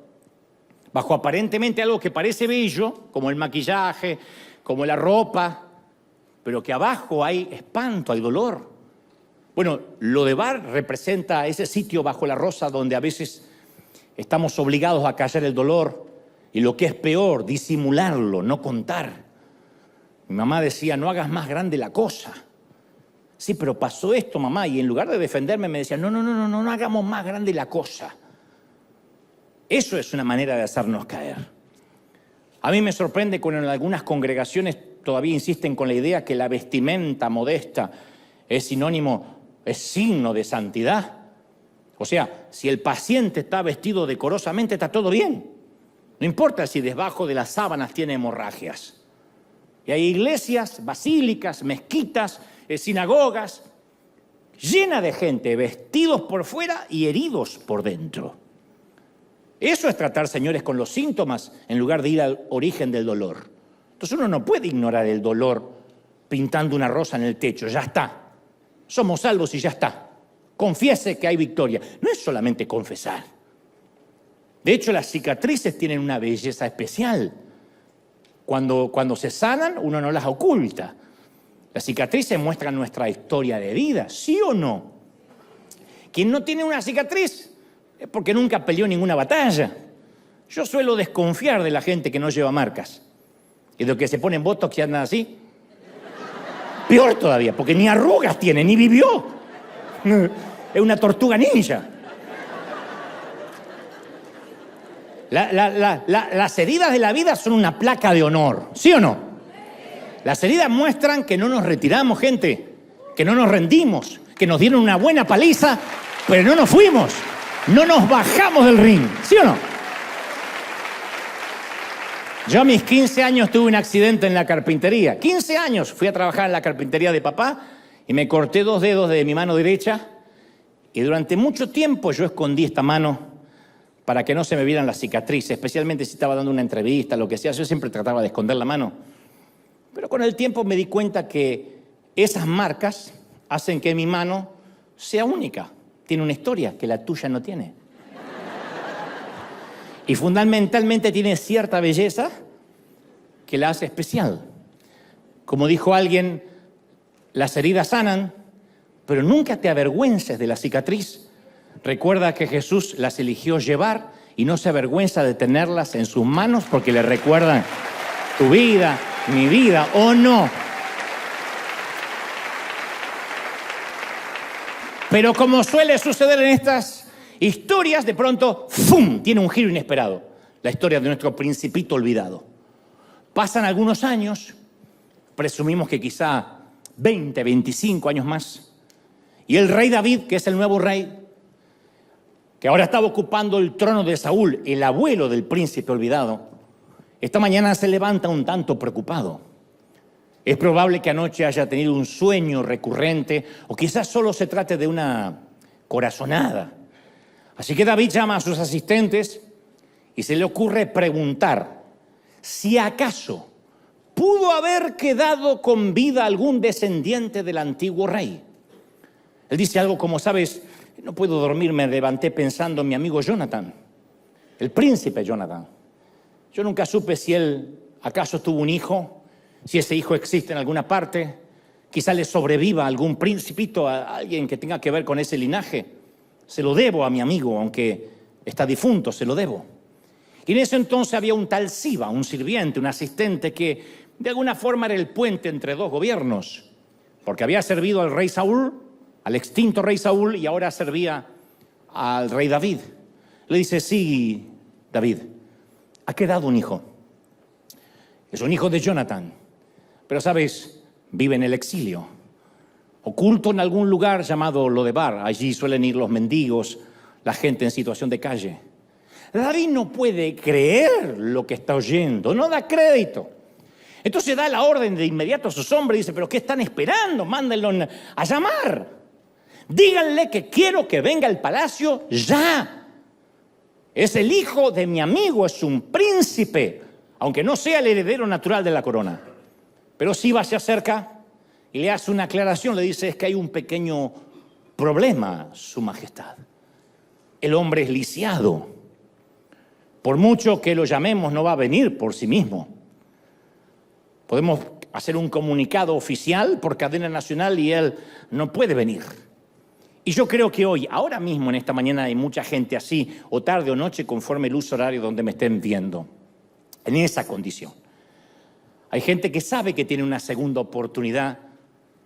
bajo aparentemente algo que parece bello, como el maquillaje, como la ropa, pero que abajo hay espanto, hay dolor. Bueno, Lodebar representa ese sitio bajo la rosa donde a veces estamos obligados a callar el dolor y, lo que es peor, disimularlo, no contar. Mi mamá decía, no hagas más grande la cosa. Sí, pero pasó esto, mamá, y en lugar de defenderme me decía, no hagamos más grande la cosa. Eso es una manera de hacernos caer. A mí me sorprende cuando en algunas congregaciones todavía insisten con la idea que la vestimenta modesta es signo de santidad. O sea, si el paciente está vestido decorosamente, está todo bien. No importa si debajo de las sábanas tiene hemorragias. Y hay iglesias, basílicas, mezquitas, sinagogas, llenas de gente, vestidos por fuera y heridos por dentro. Eso es tratar, señores, con los síntomas en lugar de ir al origen del dolor. Entonces uno no puede ignorar el dolor pintando una rosa en el techo, ya está. Somos salvos y ya está. Confiese que hay victoria. No es solamente confesar. De hecho, las cicatrices tienen una belleza especial. Cuando se sanan, uno no las oculta. Las cicatrices muestran nuestra historia de vida, ¿sí o no? Quien no tiene una cicatriz es porque nunca peleó ninguna batalla. Yo suelo desconfiar de la gente que no lleva marcas y de los que se ponen botox y andan así. Peor todavía, porque ni arrugas tiene, ni vivió. Es una tortuga ninja. Las heridas de la vida son una placa de honor, ¿sí o no? Las heridas muestran que no nos retiramos, gente, que no nos rendimos, que nos dieron una buena paliza, pero no nos fuimos, no nos bajamos del ring, ¿sí o no? Yo a mis 15 años tuve un accidente en la carpintería. 15 años fui a trabajar en la carpintería de papá y me corté 2 dedos de mi mano derecha y durante mucho tiempo yo escondí esta mano para que no se me vieran las cicatrices, especialmente si estaba dando una entrevista, lo que sea. Yo siempre trataba de esconder la mano. Pero con el tiempo me di cuenta que esas marcas hacen que mi mano sea única. Tiene una historia que la tuya no tiene. Y fundamentalmente tiene cierta belleza que la hace especial. Como dijo alguien, las heridas sanan, pero nunca te avergüences de la cicatriz. Recuerda que Jesús las eligió llevar y no se avergüenza de tenerlas en sus manos porque le recuerdan tu vida, mi vida, ¿o no? Pero como suele suceder en estas historias, de pronto, ¡fum!, tiene un giro inesperado. La historia de nuestro principito olvidado. Pasan algunos años, presumimos que quizá 20, 25 años más, y el rey David, que es el nuevo rey, que ahora estaba ocupando el trono de Saúl, el abuelo del príncipe olvidado, esta mañana se levanta un tanto preocupado. Es probable que anoche haya tenido un sueño recurrente, o quizás solo se trate de una corazonada. Así que David llama a sus asistentes y se le ocurre preguntar si acaso pudo haber quedado con vida algún descendiente del antiguo rey. Él dice algo como, ¿sabes? No puedo dormir, me levanté pensando en mi amigo Jonathan, el príncipe Jonathan. Yo nunca supe si él acaso tuvo un hijo, si ese hijo existe en alguna parte, quizá le sobreviva algún principito, a alguien que tenga que ver con ese linaje. Se lo debo a mi amigo, aunque está difunto, se lo debo. Y en ese entonces había un tal Siba, un sirviente, un asistente que de alguna forma era el puente entre dos gobiernos, porque había servido al rey Saúl, al extinto rey Saúl, y ahora servía al rey David. Le dice, sí, David, ha quedado un hijo. Es un hijo de Jonathan, pero sabes, vive en el exilio. Oculto en algún lugar llamado Lodebar. Allí suelen ir los mendigos, la gente en situación de calle. David no puede creer lo que está oyendo, no da crédito. Entonces da la orden de inmediato a sus hombres y dice, ¿pero qué están esperando? Mándenlo a llamar. Díganle que quiero que venga al palacio ya. Es el hijo de mi amigo, es un príncipe, aunque no sea el heredero natural de la corona. Pero Siba se acerca y le hace una aclaración, le dice, es que hay un pequeño problema, su majestad. El hombre es lisiado. Por mucho que lo llamemos, no va a venir por sí mismo. Podemos hacer un comunicado oficial por cadena nacional y él no puede venir. Y yo creo que hoy, ahora mismo en esta mañana, hay mucha gente así, o tarde o noche, conforme el uso horario donde me estén viendo, en esa condición. Hay gente que sabe que tiene una segunda oportunidad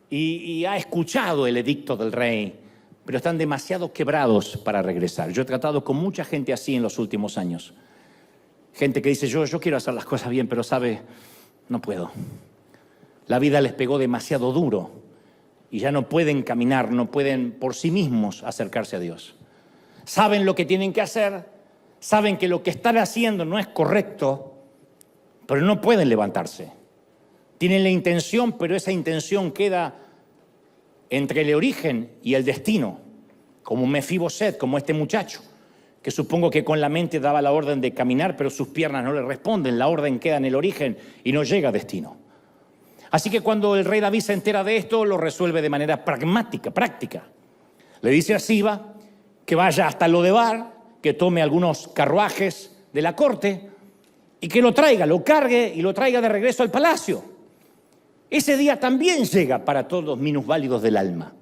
y ha escuchado el edicto del rey, pero están demasiado quebrados para regresar. Yo he tratado con mucha gente así en los últimos años. Gente que dice, yo quiero hacer las cosas bien, pero sabe, no puedo. La vida les pegó demasiado duro y ya no pueden caminar, no pueden por sí mismos acercarse a Dios. Saben lo que tienen que hacer, saben que lo que están haciendo no es correcto, pero no pueden levantarse. Tienen la intención, pero esa intención queda entre el origen y el destino, como Mefiboset, como este muchacho, que supongo que con la mente daba la orden de caminar, pero sus piernas no le responden, la orden queda en el origen y no llega a destino. Así que cuando el rey David se entera de esto, lo resuelve de manera pragmática, práctica. Le dice a Siba que vaya hasta Lodebar, que tome algunos carruajes de la corte y que lo traiga, lo cargue y lo traiga de regreso al palacio. Ese día también llega para todos los minusválidos del alma.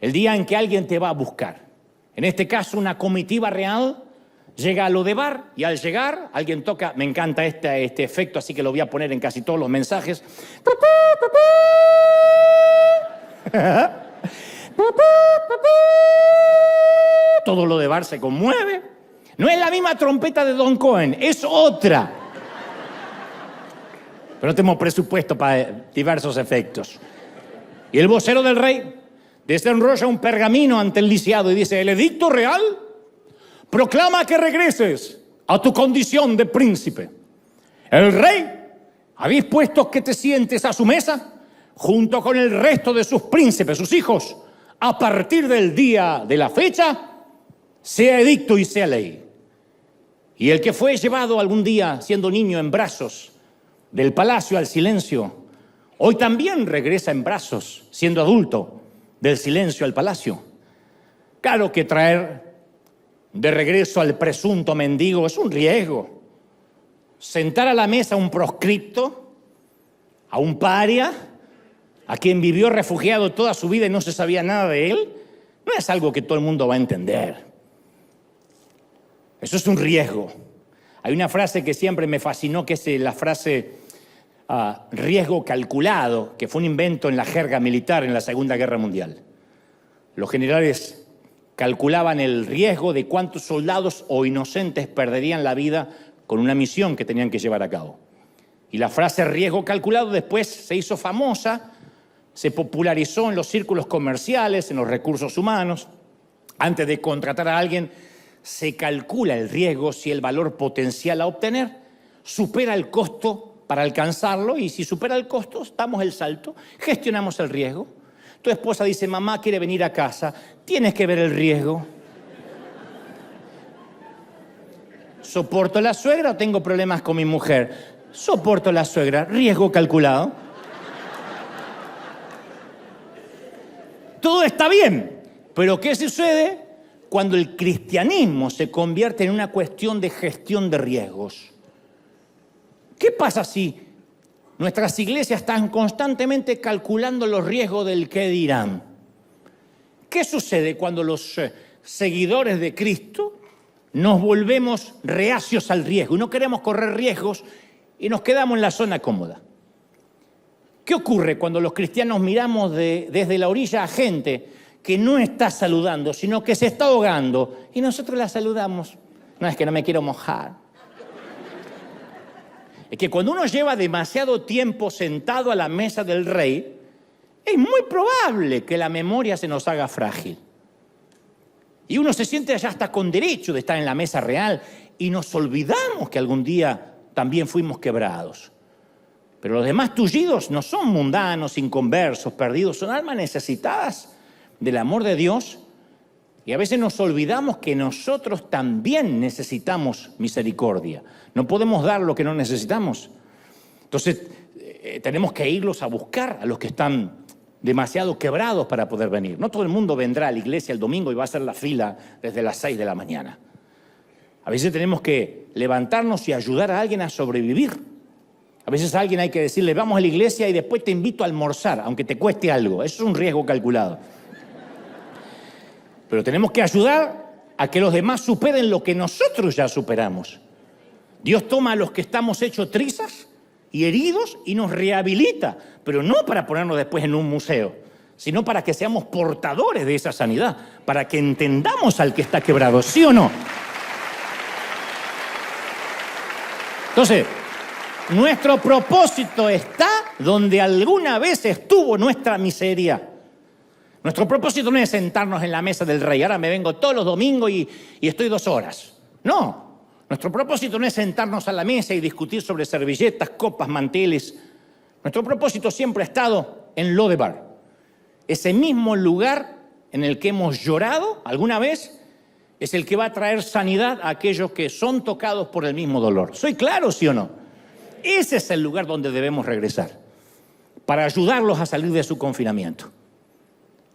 El día en que alguien te va a buscar. En este caso, una comitiva real llega a Lodebar y al llegar alguien toca, me encanta este efecto, así que lo voy a poner en casi todos los mensajes. Todo Lodebar se conmueve. No es la misma trompeta de Don Cohen, es otra. Pero no tenemos presupuesto para diversos efectos. Y el vocero del rey desenrolla un pergamino ante el lisiado y dice: el edicto real proclama que regreses a tu condición de príncipe. El rey ha dispuesto que te sientes a su mesa junto con el resto de sus príncipes, sus hijos, a partir del día de la fecha, sea edicto y sea ley. Y el que fue llevado algún día siendo niño en brazos del palacio al silencio, hoy también regresa en brazos siendo adulto del silencio al palacio. Claro que traer de regreso al presunto mendigo es un riesgo. Sentar a la mesa a un proscripto, a un paria, a quien vivió refugiado toda su vida y no se sabía nada de él, no es algo que todo el mundo va a entender. Eso es un riesgo. Hay una frase que siempre me fascinó, que es la frase riesgo calculado, que fue un invento en la jerga militar en la Segunda Guerra Mundial. Los generales calculaban el riesgo de cuántos soldados o inocentes perderían la vida con una misión que tenían que llevar a cabo. Y la frase riesgo calculado después se hizo famosa, se popularizó en los círculos comerciales, en los recursos humanos. Antes de contratar a alguien, se calcula el riesgo si el valor potencial a obtener supera el costo para alcanzarlo, y si supera el costo, damos el salto, gestionamos el riesgo. Tu esposa dice: mamá quiere venir a casa, tienes que ver el riesgo. ¿Soporto la suegra o tengo problemas con mi mujer? Soporto la suegra, riesgo calculado. Todo está bien, pero ¿qué sucede cuando el cristianismo se convierte en una cuestión de gestión de riesgos? ¿Qué pasa si nuestras iglesias están constantemente calculando los riesgos del qué dirán? ¿Qué sucede cuando los seguidores de Cristo nos volvemos reacios al riesgo y no queremos correr riesgos y nos quedamos en la zona cómoda? ¿Qué ocurre cuando los cristianos miramos desde la orilla a gente que no está saludando, sino que se está ahogando, y nosotros la saludamos? No, es que no me quiero mojar. Es que cuando uno lleva demasiado tiempo sentado a la mesa del rey, es muy probable que la memoria se nos haga frágil. Y uno se siente allá hasta con derecho de estar en la mesa real y nos olvidamos que algún día también fuimos quebrados. Pero los demás tullidos no son mundanos, inconversos, perdidos, son almas necesitadas del amor de Dios, y a veces nos olvidamos que nosotros también necesitamos misericordia. No podemos dar lo que no necesitamos. Entonces, tenemos que irlos a buscar a los que están demasiado quebrados para poder venir. No todo el mundo vendrá a la iglesia el domingo y va a hacer la fila desde las 6 de la mañana. A veces tenemos que levantarnos y ayudar a alguien a sobrevivir. A veces a alguien hay que decirle: vamos a la iglesia y después te invito a almorzar, aunque te cueste algo. Eso es un riesgo calculado. Pero tenemos que ayudar a que los demás superen lo que nosotros ya superamos. Dios toma a los que estamos hechos trizas y heridos y nos rehabilita, pero no para ponernos después en un museo, sino para que seamos portadores de esa sanidad, para que entendamos al que está quebrado, ¿sí o no? Entonces, nuestro propósito está donde alguna vez estuvo nuestra miseria. Nuestro propósito no es sentarnos en la mesa del rey. Ahora me vengo todos los domingos y estoy 2 horas. No. Nuestro propósito no es sentarnos a la mesa y discutir sobre servilletas, copas, manteles. Nuestro propósito siempre ha estado en Lodebar. Ese mismo lugar en el que hemos llorado alguna vez es el que va a traer sanidad a aquellos que son tocados por el mismo dolor. ¿Soy claro, sí o no? Ese es el lugar donde debemos regresar para ayudarlos a salir de su confinamiento.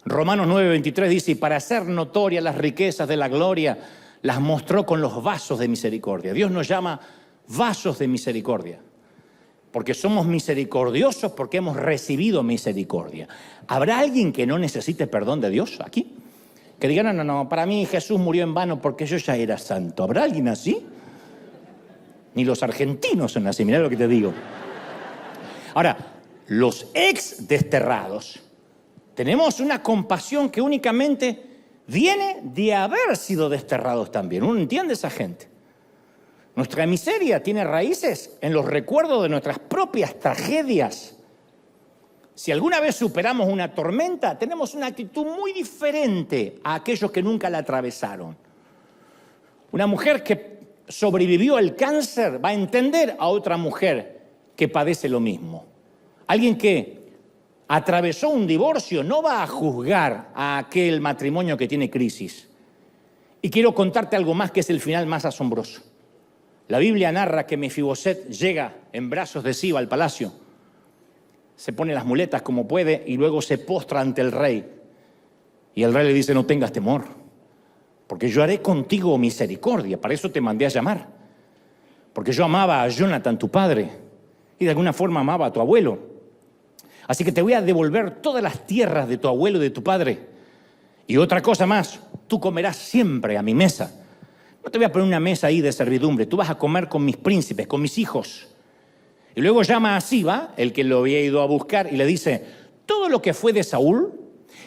Romanos 9:23 dice: y para hacer notorias las riquezas de la gloria, las mostró con los vasos de misericordia. Dios nos llama vasos de misericordia, porque somos misericordiosos, porque hemos recibido misericordia. ¿Habrá alguien que no necesite perdón de Dios aquí? Que digan, no, no, no, para mí Jesús murió en vano porque yo ya era santo. ¿Habrá alguien así? Ni los argentinos son así, mirá lo que te digo. Ahora, los ex desterrados, tenemos una compasión que únicamente viene de haber sido desterrados también. ¿Uno entiende esa gente? Nuestra miseria tiene raíces en los recuerdos de nuestras propias tragedias. Si alguna vez superamos una tormenta, tenemos una actitud muy diferente a aquellos que nunca la atravesaron. Una mujer que sobrevivió al cáncer va a entender a otra mujer que padece lo mismo. Alguien que atravesó un divorcio no va a juzgar a aquel matrimonio que tiene crisis. Y quiero contarte algo más que es el final más asombroso. La Biblia narra que Mefiboset llega en brazos de Siba al palacio, se pone las muletas como puede y luego se postra ante el rey. Y el rey le dice, no tengas temor, porque yo haré contigo misericordia, para eso te mandé a llamar. Porque yo amaba a Jonathan, tu padre, y de alguna forma amaba a tu abuelo. Así que te voy a devolver todas las tierras de tu abuelo y de tu padre. Y otra cosa más, tú comerás siempre a mi mesa. No te voy a poner una mesa ahí de servidumbre, tú vas a comer con mis príncipes, con mis hijos. Y luego llama a Siba, el que lo había ido a buscar, y le dice, todo lo que fue de Saúl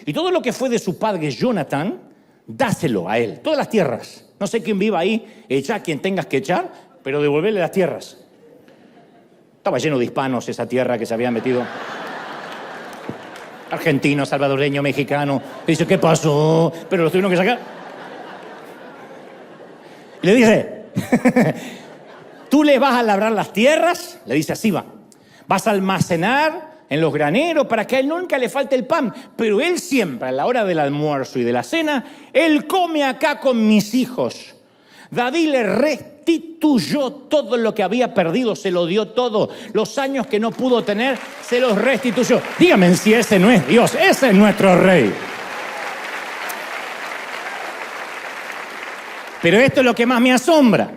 y todo lo que fue de su padre Jonathan, dáselo a él, todas las tierras. No sé quién viva ahí, echa quien tengas que echar, pero devolverle las tierras. Estaba lleno de hispanos esa tierra que se había metido. Argentino, salvadoreño, mexicano. Le dice, ¿qué pasó? Pero los tuvieron que sacar. Y le dice, tú le vas a labrar las tierras, le dice a Siba, vas a almacenar en los graneros para que a él nunca le falte el pan, pero él siempre a la hora del almuerzo y de la cena, él come acá con mis hijos. David le restituyó todo lo que había perdido, se lo dio todo. Los años que no pudo tener, se los restituyó. Dígame si ese no es Dios, ese es nuestro rey. Pero esto es lo que más me asombra.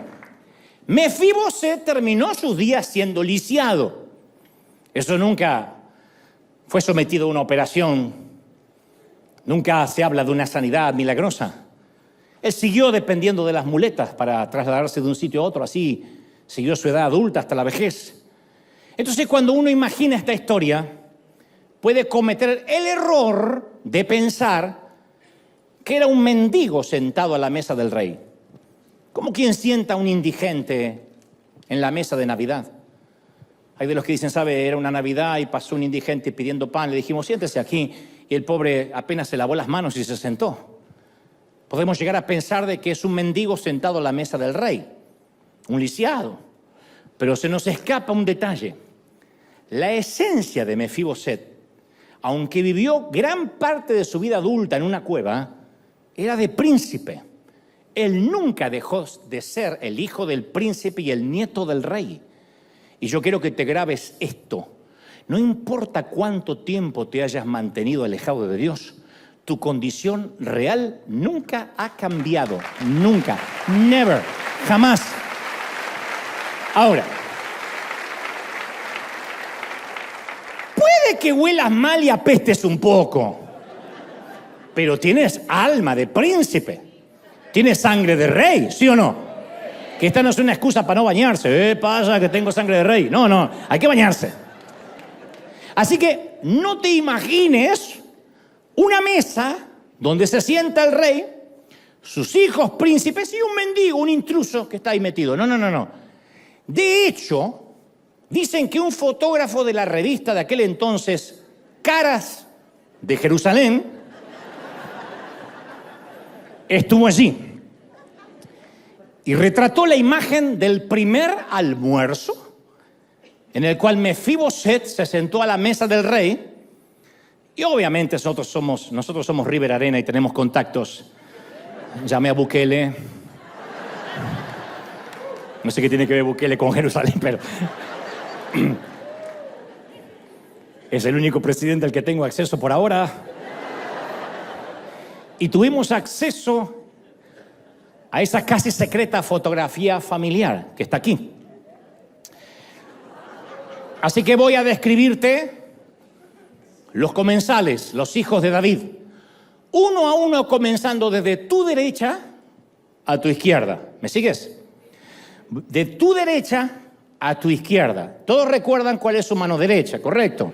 Mefiboset terminó sus días siendo lisiado. Eso nunca fue sometido a una operación. Nunca se habla de una sanidad milagrosa. Él siguió dependiendo de las muletas para trasladarse de un sitio a otro. Así siguió su edad adulta hasta la vejez. Entonces, cuando uno imagina esta historia, puede cometer el error de pensar que era un mendigo sentado a la mesa del rey. Como quien sienta a un indigente en la mesa de Navidad. Hay de los que dicen, ¿sabe? Era una Navidad y pasó un indigente pidiendo pan. Le dijimos, siéntese aquí. Y el pobre apenas se lavó las manos y se sentó. Podemos llegar a pensar de que es un mendigo sentado a la mesa del rey. Un lisiado. Pero se nos escapa un detalle. La esencia de Mefiboset, aunque vivió gran parte de su vida adulta en una cueva, era de príncipe. Él nunca dejó de ser el hijo del príncipe y el nieto del rey. Y yo quiero que te grabes esto. No importa cuánto tiempo te hayas mantenido alejado de Dios, tu condición real nunca ha cambiado. Nunca. Never. Jamás. Ahora, puede que huelas mal y apestes un poco, pero tienes alma de príncipe. Tienes sangre de rey, ¿sí o no? Que esta no es una excusa para no bañarse. Pasa que tengo sangre de rey. No, no, hay que bañarse. Así que no te imagines una mesa donde se sienta el rey, sus hijos príncipes y un mendigo, un intruso que está ahí metido. No, no, no, no. De hecho, dicen que un fotógrafo de la revista de aquel entonces, Caras de Jerusalén, estuvo allí y retrató la imagen del primer almuerzo en el cual Mefiboset se sentó a la mesa del rey. Y obviamente nosotros somos River Arena y tenemos contactos. Llamé a Bukele. No sé qué tiene que ver Bukele con Jerusalén, pero es el único presidente al que tengo acceso por ahora. Y tuvimos acceso a esa casi secreta fotografía familiar que está aquí. Así que voy a describirte los comensales, los hijos de David. uno a uno, comenzando desde tu derecha a tu izquierda. ¿Me sigues? De tu derecha a tu izquierda. Todos recuerdan cuál es su mano derecha, ¿correcto?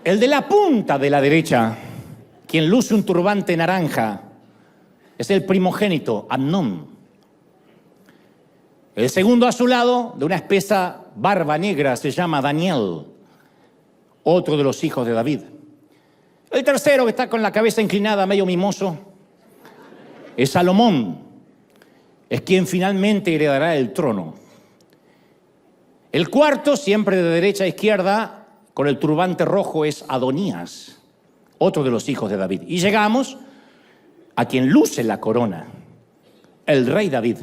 El de la punta de la derecha, quien luce un turbante naranja, es el primogénito, Amnón. El segundo a su lado, de una espesa barba negra, se llama Daniel, otro de los hijos de David. El tercero, que está con la cabeza inclinada, medio mimoso, es Salomón. Es quien finalmente heredará el trono. El cuarto, siempre de derecha a izquierda, con el turbante rojo, es Adonías, otro de los hijos de David. Y llegamos a quien luce la corona, el rey David.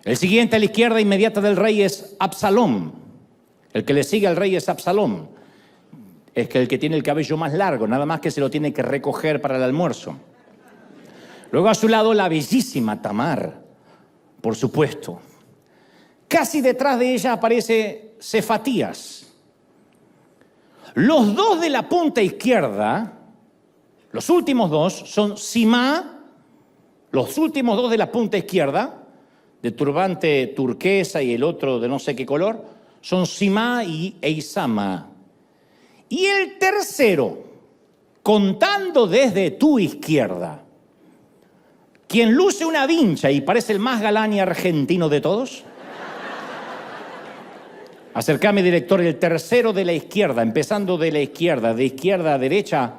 El siguiente a la izquierda inmediata del rey es Absalom. El que le sigue al rey es Absalom. Es que el que tiene el cabello más largo, nada más que se lo tiene que recoger para el almuerzo. Luego a su lado la bellísima Tamar, por supuesto. Casi detrás de ella aparece Cefatías. Los dos de la punta izquierda, los últimos dos, son Simá, los últimos dos de la punta izquierda, de turbante turquesa y el otro de no sé qué color, son Simá e Isama. Y el tercero, contando desde tu izquierda, quien luce una vincha y parece el más galán y argentino de todos. Acércame, director, el tercero de la izquierda, empezando de la izquierda, de izquierda a derecha,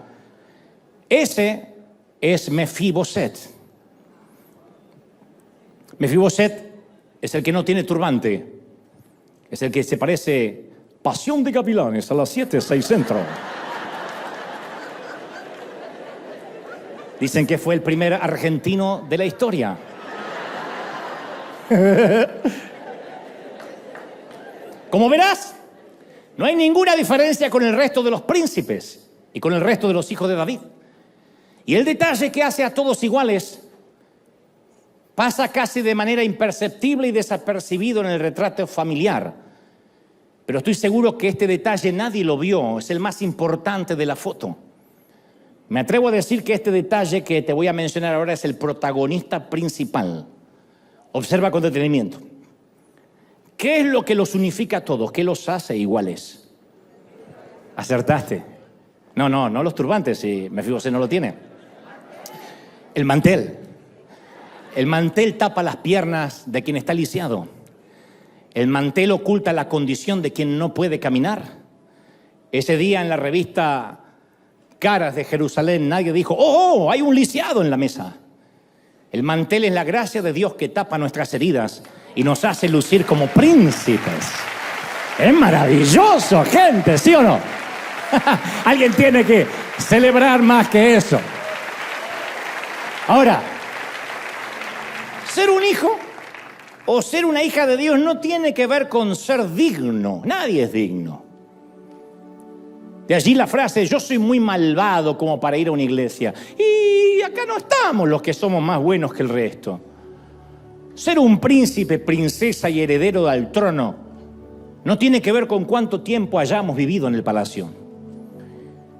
ese es Mefiboset. Mefiboset es el que no tiene turbante, es el que se parece Pasión de Gavilanes a las 7, 6 centro. Dicen que fue el primer argentino de la historia. Como verás, no hay ninguna diferencia con el resto de los príncipes y con el resto de los hijos de David. Y el detalle que hace a todos iguales pasa casi de manera imperceptible y desapercibido en el retrato familiar. Pero estoy seguro que este detalle nadie lo vio, es el más importante de la foto. Me atrevo a decir que este detalle que te voy a mencionar ahora es el protagonista principal. Observa con detenimiento. ¿Qué es lo que los unifica a todos? ¿Qué los hace iguales? Acertaste. No los turbantes, si Mefiboset no lo tiene. El mantel. El mantel tapa las piernas de quien está lisiado. El mantel oculta la condición de quien no puede caminar. Ese día en la revista Caras de Jerusalén nadie dijo, ¡oh, hay un lisiado en la mesa! El mantel es la gracia de Dios que tapa nuestras heridas y nos hace lucir como príncipes. Es maravilloso, gente, ¿sí o no? Alguien tiene que celebrar más que eso. Ahora, ser un hijo o ser una hija de Dios no tiene que ver con ser digno. Nadie es digno. De allí la frase, yo soy muy malvado como para ir a una iglesia. Y acá no estamos los que somos más buenos que el resto. Ser un príncipe, princesa y heredero al trono no tiene que ver con cuánto tiempo hayamos vivido en el palacio.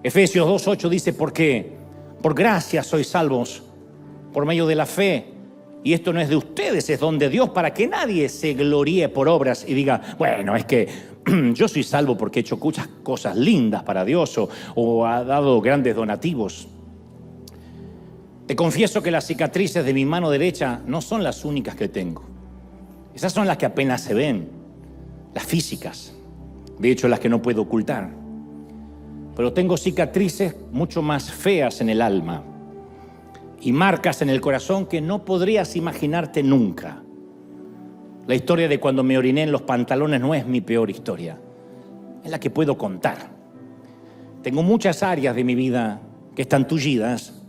Efesios 2:8 dice, porque por gracia sois salvos por medio de la fe. Y esto no es de ustedes, es don de Dios, para que nadie se gloríe por obras y diga, bueno, es que yo soy salvo porque he hecho muchas cosas lindas para Dios o ha dado grandes donativos. Te confieso que las cicatrices de mi mano derecha no son las únicas que tengo. Esas son las que apenas se ven, las físicas, de hecho las que no puedo ocultar. Pero tengo cicatrices mucho más feas en el alma y marcas en el corazón que no podrías imaginarte nunca. La historia de cuando me oriné en los pantalones no es mi peor historia, es la que puedo contar. Tengo muchas áreas de mi vida que están tullidas,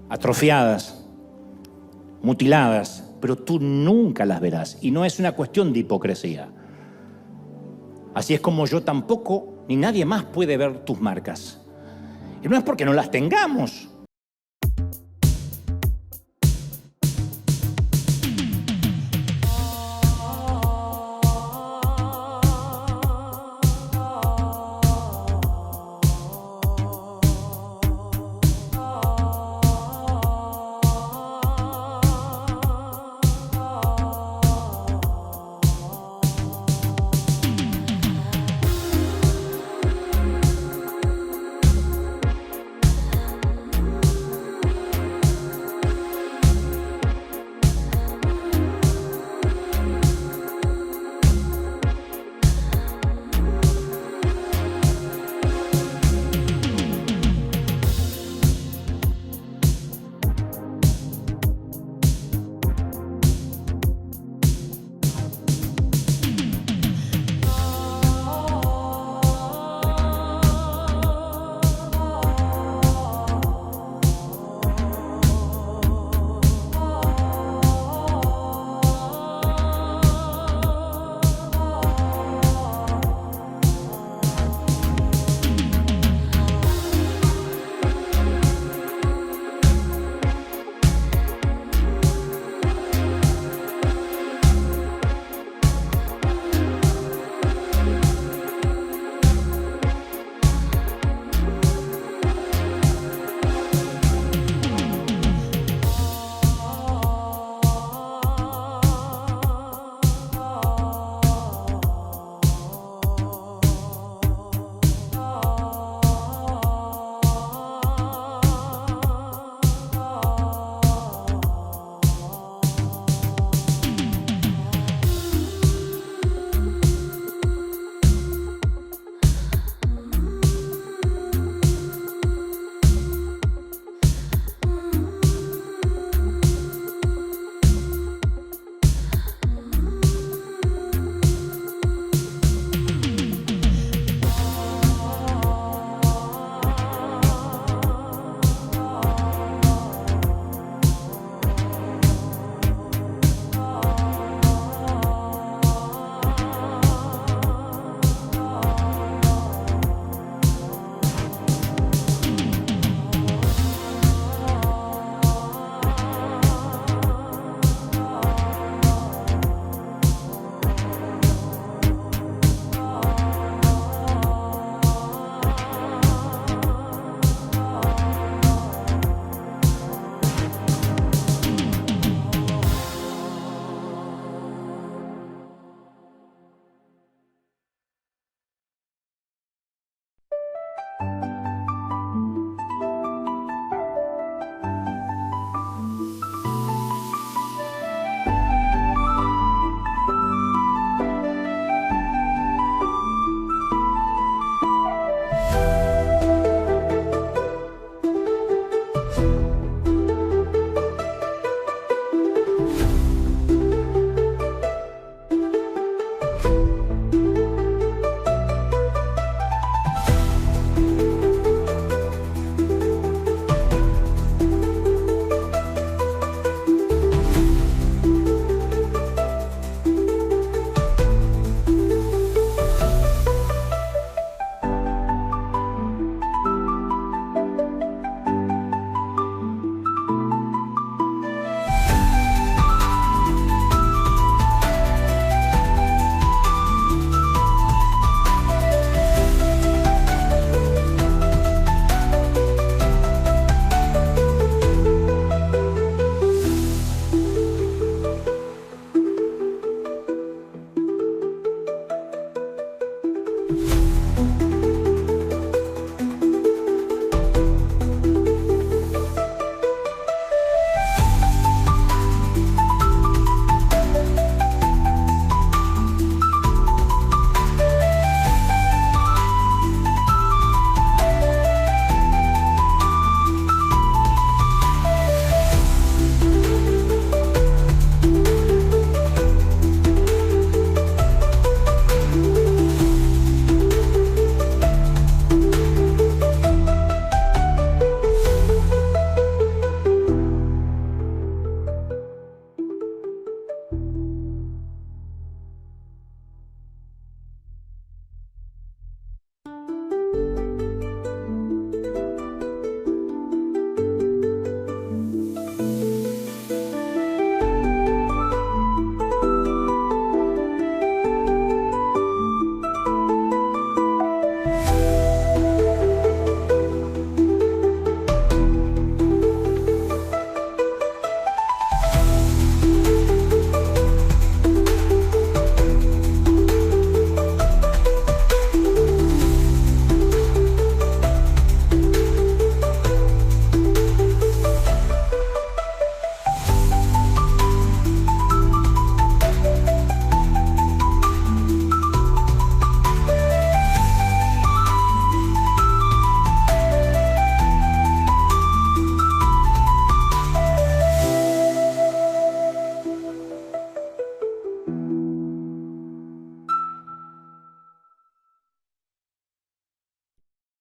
atrofiadas, mutiladas, pero tú nunca las verás. Y no es una cuestión de hipocresía. Así es como yo tampoco, ni nadie más puede ver tus marcas. Y no es porque no las tengamos,